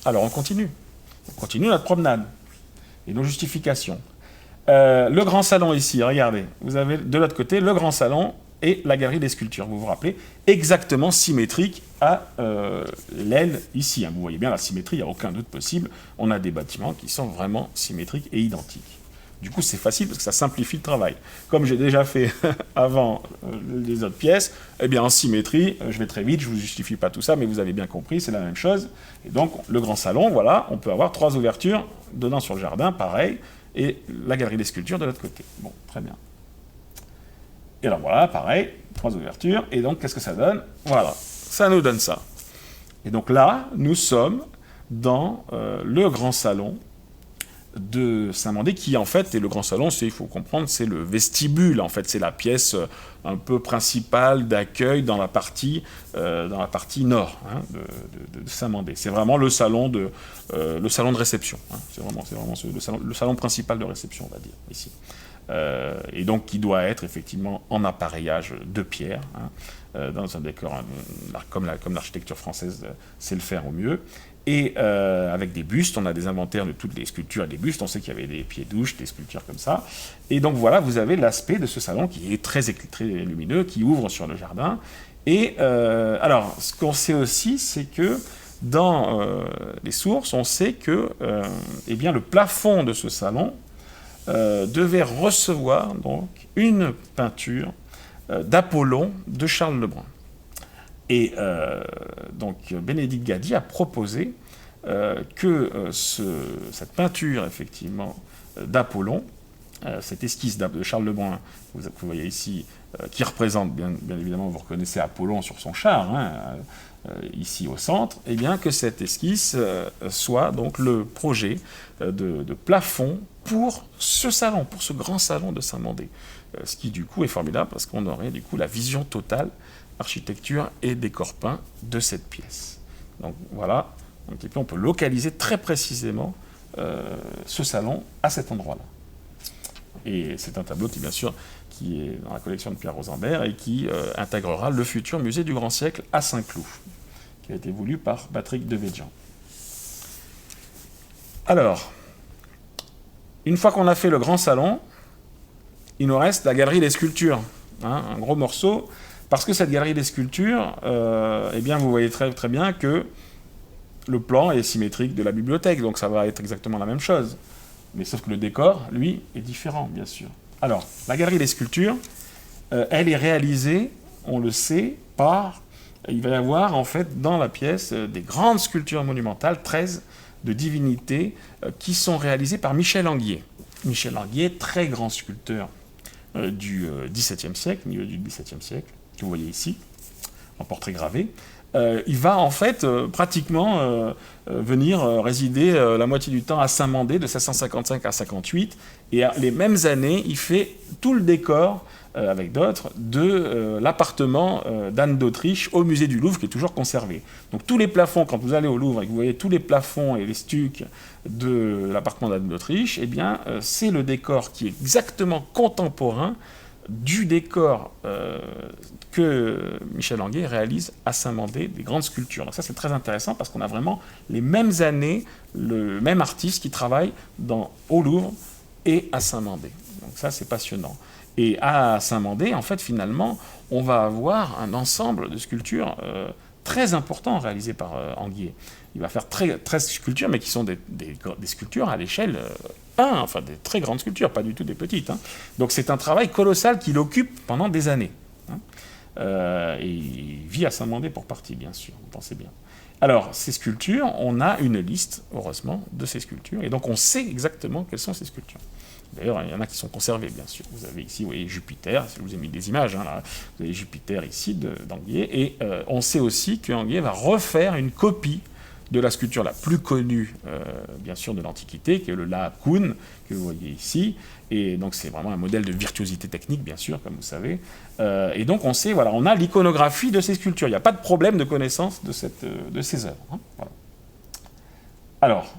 Alors on continue notre promenade et nos justifications. Le grand salon ici, regardez, vous avez de l'autre côté le grand salon et la galerie des sculptures, vous vous rappelez, exactement symétrique à l'aile ici. Hein. Vous voyez bien la symétrie, il n'y a aucun doute possible, on a des bâtiments qui sont vraiment symétriques et identiques. Du coup, c'est facile parce que ça simplifie le travail. Comme j'ai déjà fait avant les autres pièces, eh bien, en symétrie, je vais très vite, je ne vous justifie pas tout ça, mais vous avez bien compris, c'est la même chose. Et donc, le grand salon, voilà, on peut avoir 3 ouvertures donnant sur le jardin, pareil, et la galerie des sculptures de l'autre côté. Bon, très bien. Et alors voilà, pareil, 3 ouvertures, et donc, qu'est-ce que ça donne? Voilà, ça nous donne ça. Et donc là, nous sommes dans le grand salon de Saint-Mandé, qui en fait est le grand salon, il faut comprendre, c'est le vestibule, en fait, c'est la pièce un peu principale d'accueil dans la partie nord hein, de Saint-Mandé. C'est vraiment le salon de réception. Hein. C'est vraiment le salon principal de réception, on va dire, ici. Et donc qui doit être effectivement en appareillage de pierre, hein, dans un décor comme l'architecture française sait le faire au mieux. Et avec des bustes, on a des inventaires de toutes les sculptures et des bustes, on sait qu'il y avait des pieds-douches, des sculptures comme ça. Et donc voilà, vous avez l'aspect de ce salon qui est très lumineux, qui ouvre sur le jardin. Et alors, ce qu'on sait aussi, c'est que dans les sources, on sait que eh bien, le plafond de ce salon devait recevoir donc une peinture d'Apollon de Charles Lebrun. Et donc Bénédicte Gady a proposé que cette peinture, effectivement, d'Apollon, cette esquisse de Charles Lebrun, que vous voyez ici, qui représente, bien évidemment, vous reconnaissez Apollon sur son char, hein, ici au centre, et bien que cette esquisse soit donc le projet de plafond pour ce salon, pour ce grand salon de Saint-Mandé. Ce qui, du coup, est formidable, parce qu'on aurait, du coup, la vision totale architecture et décor peint de cette pièce. Donc voilà, un petit peu, on peut localiser très précisément ce salon à cet endroit-là. Et c'est un tableau qui, bien sûr, qui est dans la collection de Pierre Rosenberg et qui intégrera le futur musée du Grand Siècle à Saint-Cloud, qui a été voulu par Patrick Devedjian. Alors, une fois qu'on a fait le grand salon, il nous reste la galerie des sculptures, hein, un gros morceau. Parce que cette galerie des sculptures, eh bien, vous voyez très, très bien que le plan est symétrique de la bibliothèque, donc ça va être exactement la même chose. Mais sauf que le décor, lui, est différent, bien sûr. Alors, la galerie des sculptures, elle est réalisée, on le sait, il va y avoir, en fait, dans la pièce, des grandes sculptures monumentales, 13 de divinités, qui sont réalisées par Michel Anguier. Michel Anguier, très grand sculpteur du XVIIe siècle, milieu du XVIIe siècle, que vous voyez ici, en portrait gravé, il va en fait pratiquement venir résider la moitié du temps à Saint-Mandé, de 1655 à 58, et les mêmes années, il fait tout le décor, avec d'autres, de l'appartement d'Anne d'Autriche au musée du Louvre, qui est toujours conservé. Donc tous les plafonds, quand vous allez au Louvre et que vous voyez tous les plafonds et les stucs de l'appartement d'Anne d'Autriche, eh bien, c'est le décor qui est exactement contemporain du décor que Michel Anguier réalise à Saint-Mandé, des grandes sculptures. Donc ça, c'est très intéressant parce qu'on a vraiment les mêmes années, le même artiste qui travaille au Louvre et à Saint-Mandé. Donc ça, c'est passionnant. Et à Saint-Mandé, en fait, finalement, on va avoir un ensemble de sculptures très important réalisé par Anguier. Il va faire 13 sculptures, mais qui sont des sculptures à l'échelle 1, enfin des très grandes sculptures, pas du tout des petites. Hein. Donc c'est un travail colossal qui l'occupe pendant des années. Hein. Et il vit à Saint-Mandé pour partie, bien sûr, vous pensez bien. Alors, ces sculptures, on a une liste, heureusement, de ces sculptures, et donc on sait exactement quelles sont ces sculptures. D'ailleurs, il y en a qui sont conservées, bien sûr. Vous avez ici, vous voyez Jupiter, je vous ai mis des images, hein, là. Vous avez Jupiter ici d'Anguier, et on sait aussi qu'Anguier va refaire une copie de la sculpture la plus connue, bien sûr, de l'Antiquité, qui est le Laocoon, que vous voyez ici. Et donc, c'est vraiment un modèle de virtuosité technique, bien sûr, comme vous savez. Et donc, on sait, voilà, on a l'iconographie de ces sculptures. Il n'y a pas de problème de connaissance de ces œuvres. Hein, voilà. Alors,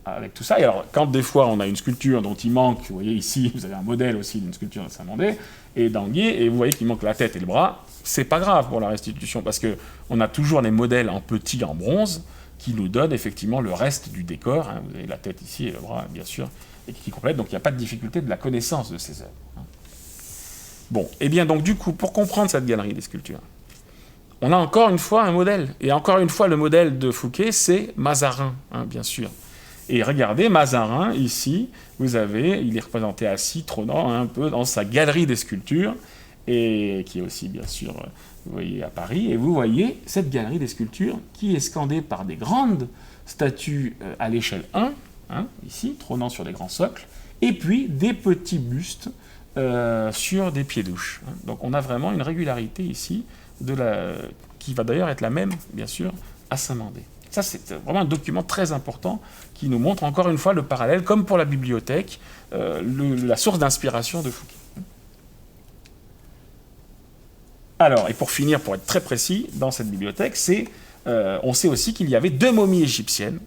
avec tout ça, et alors, quand des fois, on a une sculpture dont il manque, vous voyez ici, vous avez un modèle aussi d'une sculpture de Saint-Mandé, et d'Anguier, et vous voyez qu'il manque la tête et le bras, c'est pas grave pour la restitution, parce qu'on a toujours les modèles en petit, en bronze, qui nous donnent effectivement le reste du décor. Hein. Vous avez la tête ici et le bras, bien sûr, et qui complète. Donc il n'y a pas de difficulté de la connaissance de ces œuvres. Hein. Bon, et bien donc du coup, pour comprendre cette galerie des sculptures, on a encore une fois un modèle. Et encore une fois, le modèle de Fouquet, c'est Mazarin, hein, bien sûr. Et regardez, Mazarin, ici, il est représenté assis, trônant un peu dans sa galerie des sculptures, et qui est aussi, bien sûr, vous voyez, à Paris. Et vous voyez cette galerie des sculptures qui est scandée par des grandes statues à l'échelle 1, ici, trônant sur des grands socles, et puis des petits bustes sur des pieds-douches. Donc on a vraiment une régularité ici, qui va d'ailleurs être la même, bien sûr, à Saint-Mandé. Ça, c'est vraiment un document très important qui nous montre encore une fois le parallèle, comme pour la bibliothèque, la source d'inspiration de Fouquet. Alors, et pour finir, pour être très précis, dans cette bibliothèque, on sait aussi qu'il y avait 2 momies égyptiennes,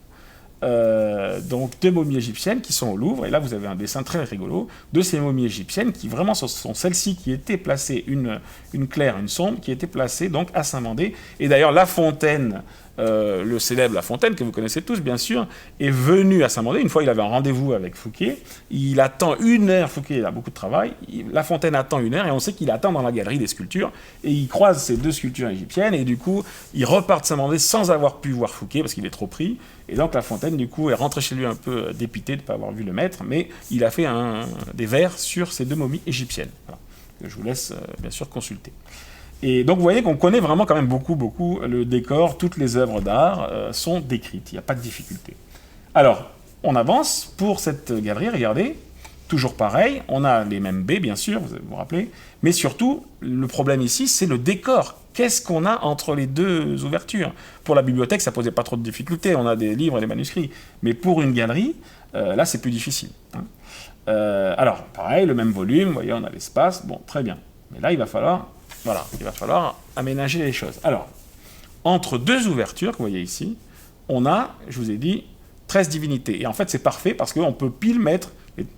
donc 2 momies égyptiennes qui sont au Louvre, et là vous avez un dessin très rigolo de ces momies égyptiennes qui vraiment sont celles-ci qui étaient placées, une claire, une sombre, qui étaient placées donc à Saint-Mandé. Et d'ailleurs La Fontaine, le célèbre La Fontaine, que vous connaissez tous bien sûr, est venu à Saint-Mandé. Une fois il avait un rendez-vous avec Fouquet, il attend 1 heure, Fouquet a beaucoup de travail, La Fontaine attend 1 heure, et on sait qu'il attend dans la galerie des sculptures, et il croise ces 2 sculptures égyptiennes, et du coup il repart de Saint-Mandé sans avoir pu voir Fouquet, parce qu'il est trop pris. Et donc La Fontaine, du coup, est rentré chez lui un peu dépité de ne pas avoir vu le maître, mais il a fait des vers sur ces 2 momies égyptiennes, voilà, que je vous laisse bien sûr consulter. Et donc vous voyez qu'on connaît vraiment quand même beaucoup le décor, toutes les œuvres d'art sont décrites, il n'y a pas de difficulté. Alors, on avance pour cette galerie, regardez, toujours pareil, on a les mêmes baies, bien sûr, vous vous rappelez, mais surtout, le problème ici, c'est le décor. Qu'est-ce qu'on a entre les 2 ouvertures? Pour la bibliothèque, ça ne posait pas trop de difficultés, on a des livres et des manuscrits, mais pour une galerie, là, c'est plus difficile. Alors, pareil, le même volume, vous voyez, on a l'espace, bon, très bien. Mais là, il va falloir aménager les choses. Alors, entre 2 ouvertures, que vous voyez ici, on a, je vous ai dit, 13 divinités. Et en fait, c'est parfait parce qu'on peut pile mettre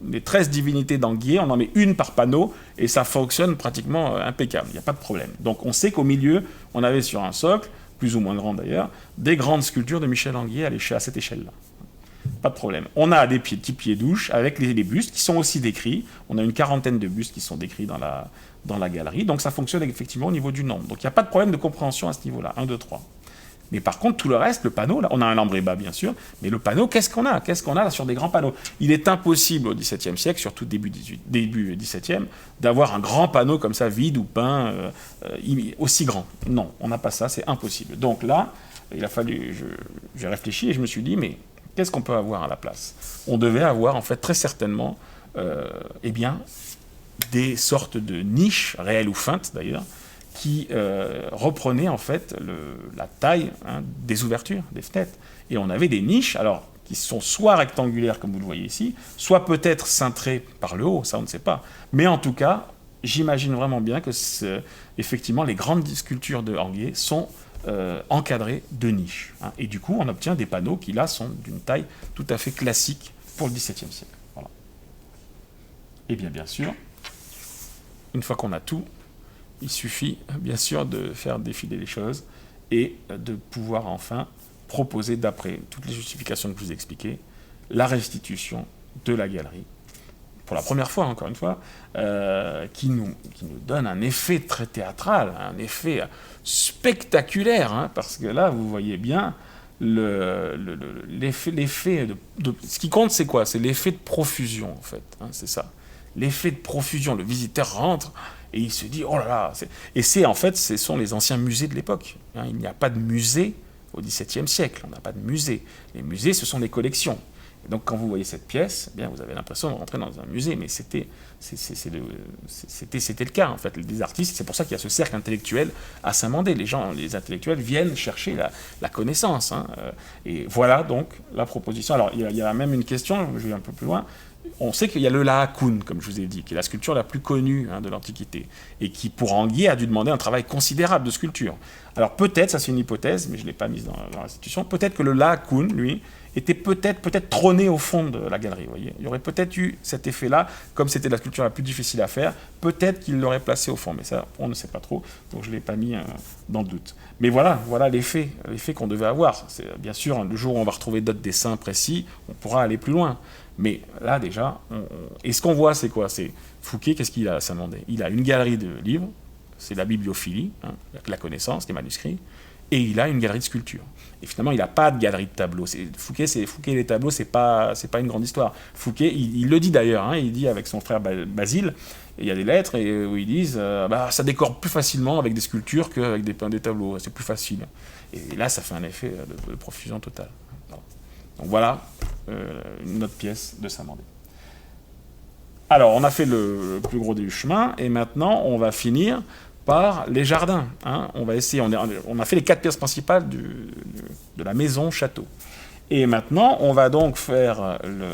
les 13 divinités d'Anguier, on en met une par panneau, et ça fonctionne pratiquement impeccable, il n'y a pas de problème. Donc on sait qu'au milieu, on avait sur un socle, plus ou moins grand d'ailleurs, des grandes sculptures de Michel Anguier à cette échelle-là. Pas de problème. On a des petits pieds-douches avec les bustes qui sont aussi décrits. On a une 40aine de bustes qui sont décrits dans la galerie, donc ça fonctionne effectivement au niveau du nombre. Donc il n'y a pas de problème de compréhension à ce niveau-là, 1, 2, 3. Mais par contre, tout le reste, le panneau, là, on a un lambris-bas, bien sûr, mais le panneau, qu'est-ce qu'on a là sur des grands panneaux? Il est impossible au XVIIe siècle, surtout début XVIIe, d'avoir un grand panneau comme ça, vide ou peint, aussi grand. Non, on n'a pas ça, c'est impossible. Donc là, il a fallu, j'ai réfléchi et je me suis dit, mais qu'est-ce qu'on peut avoir à la place? On devait avoir, en fait, très certainement, des sortes de niches, réelles ou feintes d'ailleurs, qui reprenait en fait la taille des ouvertures, des fenêtres. Et on avait des niches, alors qui sont soit rectangulaires comme vous le voyez ici, soit peut-être cintrées par le haut, ça on ne sait pas. Mais en tout cas, j'imagine vraiment bien que effectivement les grandes sculptures de Anguier sont encadrées de niches. Et du coup, on obtient des panneaux qui là sont d'une taille tout à fait classique pour le XVIIe siècle. Voilà. Et bien sûr, une fois qu'on a tout, il suffit, bien sûr, de faire défiler les choses et de pouvoir enfin proposer, d'après toutes les justifications que je vous ai expliquées, la restitution de la galerie. Pour la première fois, encore une fois, qui nous donne un effet très théâtral, un effet spectaculaire, parce que là, vous voyez bien, l'effet de... Ce qui compte, c'est quoi? C'est l'effet de profusion, en fait. C'est ça. L'effet de profusion. Le visiteur rentre... Et il se dit, oh là là... Et en fait, ce sont les anciens musées de l'époque. Il n'y a pas de musée au XVIIe siècle. On n'a pas de musée. Les musées, ce sont des collections. Et donc, quand vous voyez cette pièce, vous avez l'impression de rentrer dans un musée. Mais c'était le cas, en fait. Les artistes, c'est pour ça qu'il y a ce cercle intellectuel à Saint-Mandé. Les intellectuels viennent chercher la connaissance. Et voilà, donc, la proposition. Alors, il y a même une question, je vais un peu plus loin. On sait qu'il y a le Laocoon, comme je vous ai dit, qui est la sculpture la plus connue de l'Antiquité, et qui, pour Anguier, a dû demander un travail considérable de sculpture. Alors peut-être, ça c'est une hypothèse, mais je ne l'ai pas mise dans l'institution, peut-être que le Laocoon, lui, était peut-être trôné au fond de la galerie. Vous voyez, il y aurait peut-être eu cet effet-là, comme c'était la sculpture la plus difficile à faire, peut-être qu'il l'aurait placé au fond, mais ça, on ne sait pas trop, donc je ne l'ai pas mis dans le doute. Mais voilà l'effet qu'on devait avoir. Bien sûr, le jour où on va retrouver d'autres dessins précis, on pourra aller plus loin. Mais là, déjà, et ce qu'on voit, c'est quoi? C'est Fouquet, qu'est-ce qu'il a à Saint-Mandé? Il a une galerie de livres, c'est la bibliophilie, la connaissance, les manuscrits, et il a une galerie de sculptures. Et finalement, il n'a pas de galerie de tableaux. Fouquet, les tableaux, c'est pas une grande histoire. Fouquet, il le dit d'ailleurs, hein, il dit avec son frère Basile, il y a des lettres où ils disent ça décore plus facilement avec des sculptures qu'avec des tableaux, c'est plus facile. Et là, ça fait un effet de profusion totale. Donc voilà une autre pièce de Saint-Mandé. Alors, on a fait le plus gros du chemin, et maintenant, on va finir par les jardins. Hein. On va essayer, on a fait les 4 pièces principales de la maison château. Et maintenant, on va donc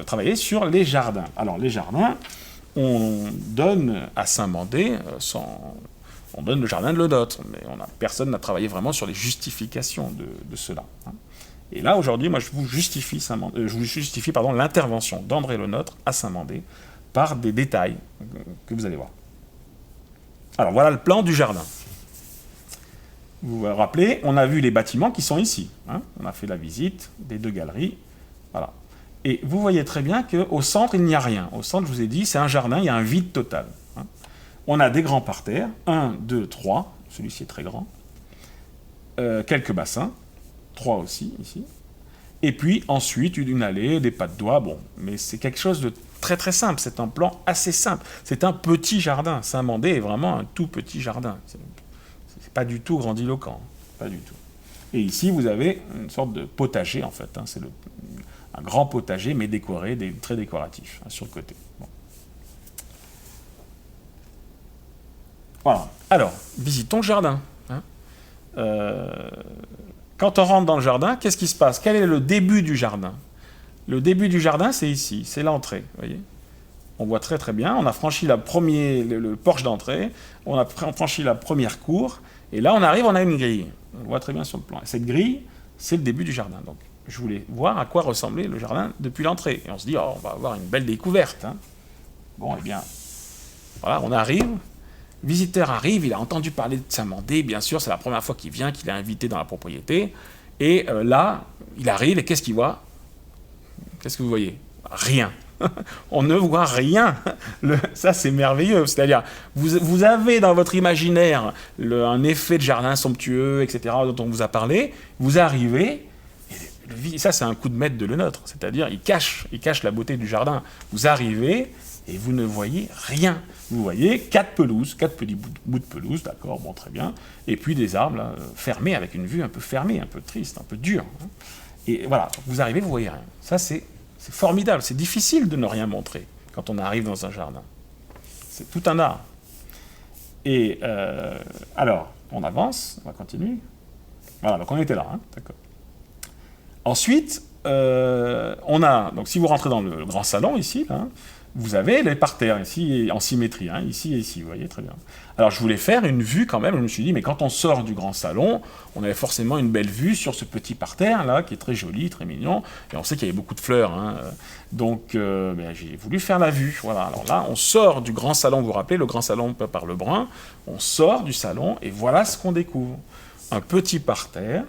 travailler sur les jardins. Alors, les jardins, on donne à Saint-Mandé, on donne le jardin de Le Nôtre, mais personne n'a travaillé vraiment sur les justifications de cela. Hein. Et là, aujourd'hui, moi, je vous justifie l'intervention d'André Le Nôtre à Saint-Mandé par des détails que vous allez voir. Alors, voilà le plan du jardin. Vous vous rappelez, on a vu les bâtiments qui sont ici. Hein. On a fait la visite des 2 galeries. Voilà. Et vous voyez très bien qu'au centre, il n'y a rien. Au centre, je vous ai dit, c'est un jardin, il y a un vide total. Hein. On a des grands parterres, 1, 2, 3, celui-ci est très grand. Quelques bassins, 3 aussi, ici. Et puis ensuite, une allée, des pas de doigts, bon. Mais c'est quelque chose de très très simple, c'est un plan assez simple. C'est un petit jardin. Saint-Mandé est vraiment un tout petit jardin. C'est pas du tout grandiloquent, pas du tout. Et ici, vous avez une sorte de potager, en fait. Hein. C'est un grand potager, mais décoré, très décoratif, hein, sur le côté. Bon. Voilà. Alors, visitons le jardin. Hein. Quand on rentre dans le jardin, qu'est-ce qui se passe? Quel est le début du jardin? Le début du jardin, c'est ici, c'est l'entrée. Voyez, on voit très très bien. On a franchi le porche d'entrée, on a franchi la première cour, et là on arrive, on a une grille. On le voit très bien sur le plan. Et cette grille, c'est le début du jardin. Donc, je voulais voir à quoi ressemblait le jardin depuis l'entrée. Et on se dit, on va avoir une belle découverte. Hein. Bon, eh bien, voilà, on arrive. Le visiteur arrive, il a entendu parler de Saint-Mandé, bien sûr, c'est la première fois qu'il vient, qu'il est invité dans la propriété. Et là, il arrive, et qu'est-ce qu'il voit? Qu'est-ce que vous voyez? Rien. On ne voit rien. Ça, c'est merveilleux. C'est-à-dire, vous avez dans votre imaginaire un effet de jardin somptueux, etc., dont on vous a parlé. Vous arrivez, et ça, c'est un coup de maître de Le Nôtre. C'est-à-dire, il cache la beauté du jardin. Vous arrivez, et vous ne voyez rien. Vous voyez 4 pelouses, 4 petits bouts de pelouse, d'accord, bon, très bien, et puis des arbres là, fermés, avec une vue un peu fermée, un peu triste, un peu dure. Hein. Et voilà, vous arrivez, vous voyez rien. Ça, c'est formidable, c'est difficile de ne rien montrer quand on arrive dans un jardin. C'est tout un art. Et alors, on avance, on va continuer. Voilà, donc on était là, hein, d'accord. Ensuite, on a, donc si vous rentrez dans le grand salon ici, là, vous avez les parterres ici en symétrie, hein, ici et ici, vous voyez très bien. Alors je voulais faire une vue quand même, je me suis dit, mais quand on sort du grand salon, on avait forcément une belle vue sur ce petit parterre là, qui est très joli, très mignon, et on sait qu'il y avait beaucoup de fleurs, hein, donc j'ai voulu faire la vue, voilà. Alors là, on sort du grand salon, vous vous rappelez, le grand salon par le Brun, on sort du salon, et voilà ce qu'on découvre. Un petit parterre,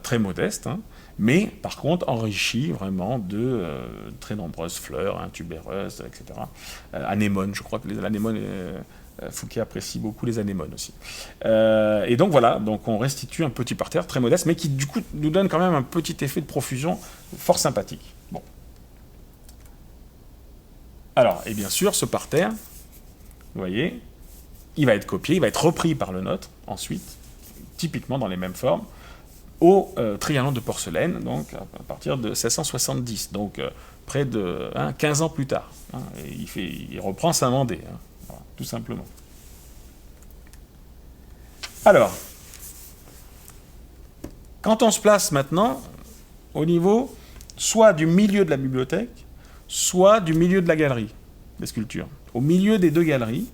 très modeste, hein, mais par contre enrichi vraiment de très nombreuses fleurs, hein, tubéreuses, etc. Anémones, je crois que les anémones, Fouquet apprécie beaucoup les anémones aussi. Et donc voilà, donc on restitue un petit parterre très modeste, mais qui du coup nous donne quand même un petit effet de profusion fort sympathique. Bon. Alors, et bien sûr, ce parterre, vous voyez, il va être copié, il va être repris par Le Nôtre ensuite, typiquement dans les mêmes formes, au Trianon de porcelaine, donc à partir de 1670, donc près de 15 ans plus tard. Hein, et il reprend Saint-Mandé, hein, voilà, tout simplement. Alors, quand on se place maintenant au niveau soit du milieu de la bibliothèque, soit du milieu de la galerie des sculptures, au milieu des 2 galeries,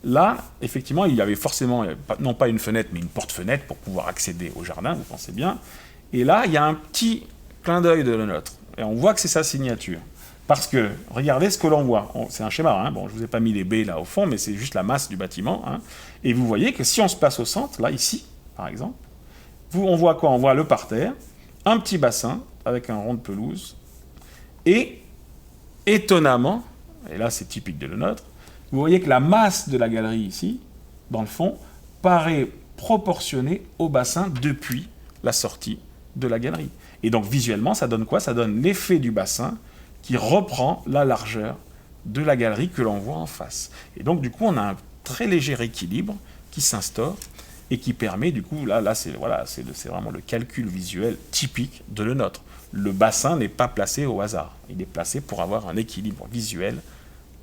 là, effectivement, il y avait forcément, non pas une fenêtre, mais une porte-fenêtre pour pouvoir accéder au jardin, vous pensez bien. Et là, il y a un petit clin d'œil de Le Nôtre. Et on voit que c'est sa signature. Parce que, regardez ce que l'on voit. C'est un schéma, hein. Bon, je ne vous ai pas mis les baies là au fond, mais c'est juste la masse du bâtiment. Hein. Et vous voyez que si on se place au centre, là, ici, par exemple, on voit quoi? On voit le parterre, un petit bassin avec un rond de pelouse, et étonnamment, et là c'est typique de Le Nôtre, vous voyez que la masse de la galerie ici, dans le fond, paraît proportionnée au bassin depuis la sortie de la galerie. Et donc visuellement, ça donne quoi? Ça donne l'effet du bassin qui reprend la largeur de la galerie que l'on voit en face. Et donc du coup, on a un très léger équilibre qui s'instaure et qui permet du coup, là c'est vraiment le calcul visuel typique de le nôtre. Le bassin n'est pas placé au hasard, il est placé pour avoir un équilibre visuel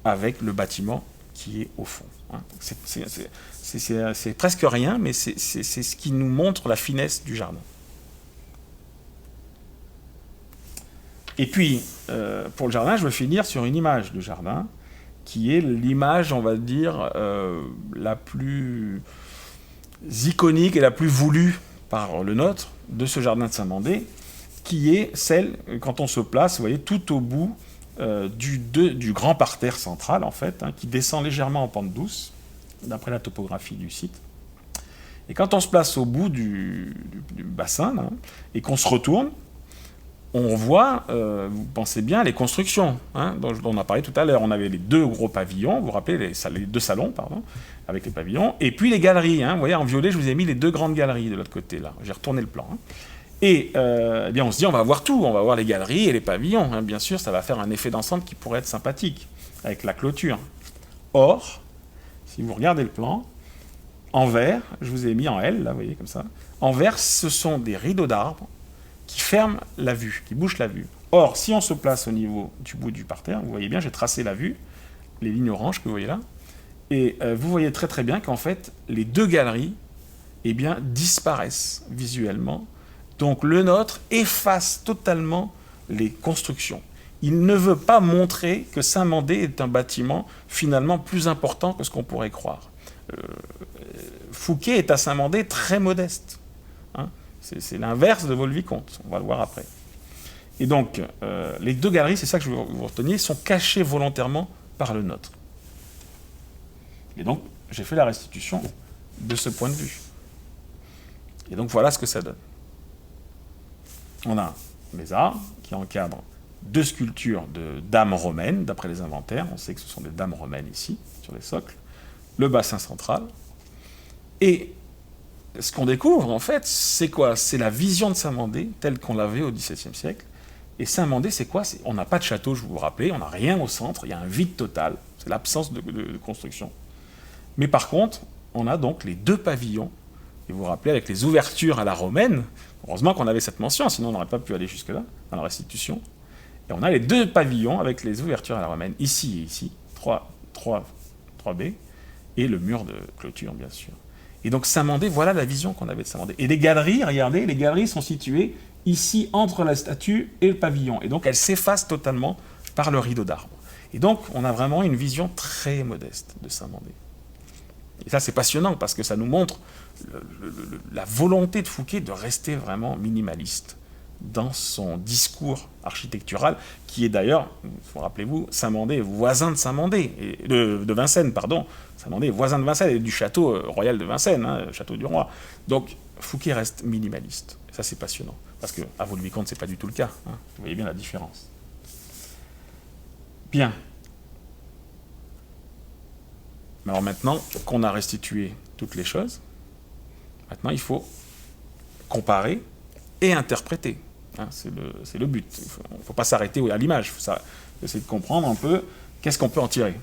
avec le bâtiment qui est au fond. C'est presque rien, mais c'est ce qui nous montre la finesse du jardin. Et puis, pour le jardin, je veux finir sur une image de jardin, qui est l'image, on va dire, la plus iconique et la plus voulue par le nôtre de ce jardin de Saint-Mandé, qui est celle, quand on se place, vous voyez, tout au bout du grand parterre central, en fait, qui descend légèrement en pente douce, d'après la topographie du site. Et quand on se place au bout du bassin, là, et qu'on se retourne, on voit, vous pensez bien, les constructions dont on a parlé tout à l'heure. On avait les deux gros pavillons, vous vous rappelez, les deux salons, pardon, avec les pavillons, et puis les galeries. Vous voyez, en violet, je vous ai mis les deux grandes galeries de l'autre côté, là. J'ai retourné le plan. Et eh bien, on se dit, on va voir tout, on va voir les galeries et les pavillons. Bien sûr, ça va faire un effet d'ensemble qui pourrait être sympathique, avec la clôture. Or, si vous regardez le plan, en vert, je vous ai mis en L, là, vous voyez, comme ça. En vert, ce sont des rideaux d'arbres qui ferment la vue, qui bouchent la vue. Or, si on se place au niveau du bout du parterre, vous voyez bien, j'ai tracé la vue, les lignes oranges que vous voyez là, et vous voyez très très bien qu'en fait, les deux galeries eh bien, disparaissent visuellement. Donc le nôtre efface totalement les constructions. Il ne veut pas montrer que Saint-Mandé est un bâtiment finalement plus important que ce qu'on pourrait croire. Fouquet est à Saint-Mandé très modeste. C'est l'inverse de Vaux-le-Vicomte, on va le voir après. Et donc, les deux galeries, c'est ça que je veux que vous reteniez, sont cachées volontairement par le nôtre. Et donc, j'ai fait la restitution de ce point de vue. Et donc, voilà ce que ça donne. On a les arbres qui encadrent deux sculptures de dames romaines, d'après les inventaires. On sait que ce sont des dames romaines ici, sur les socles. Le bassin central. Et ce qu'on découvre, en fait, c'est quoi? C'est la vision de Saint-Mandé, telle qu'on l'avait au XVIIe siècle. Et Saint-Mandé, c'est quoi? On n'a pas de château, je vous rappelle, on n'a rien au centre, il y a un vide total, c'est l'absence de construction. Mais par contre, on a donc les deux pavillons, et vous vous rappelez, avec les ouvertures à la romaine. Heureusement qu'on avait cette mention, sinon on n'aurait pas pu aller jusque-là, dans la restitution. Et on a les deux pavillons avec les ouvertures à la romaine, ici et ici, 3B, et le mur de clôture, bien sûr. Et donc Saint-Mandé, voilà la vision qu'on avait de Saint-Mandé. Et les galeries, regardez, les galeries sont situées ici entre la statue et le pavillon. Et donc elles s'effacent totalement par le rideau d'arbres. Et donc on a vraiment une vision très modeste de Saint-Mandé. Et ça c'est passionnant parce que ça nous montre la volonté de Fouquet de rester vraiment minimaliste dans son discours architectural, qui est d'ailleurs, rappelez-vous, Saint-Mandé est voisin de Saint-Mandé, de Vincennes, pardon. Saint-Mandé est voisin de Vincennes et du château royal de Vincennes, le château du roi. Donc Fouquet reste minimaliste. Et ça c'est passionnant, parce qu'à Vaux-le-Vicomte c'est pas du tout le cas. Vous voyez bien la différence. Bien. Alors maintenant qu'on a restitué toutes les choses, maintenant il faut comparer et interpréter. C'est le but. Il ne faut pas s'arrêter à l'image. Il faut essayer de comprendre un peu qu'est-ce qu'on peut en tirer.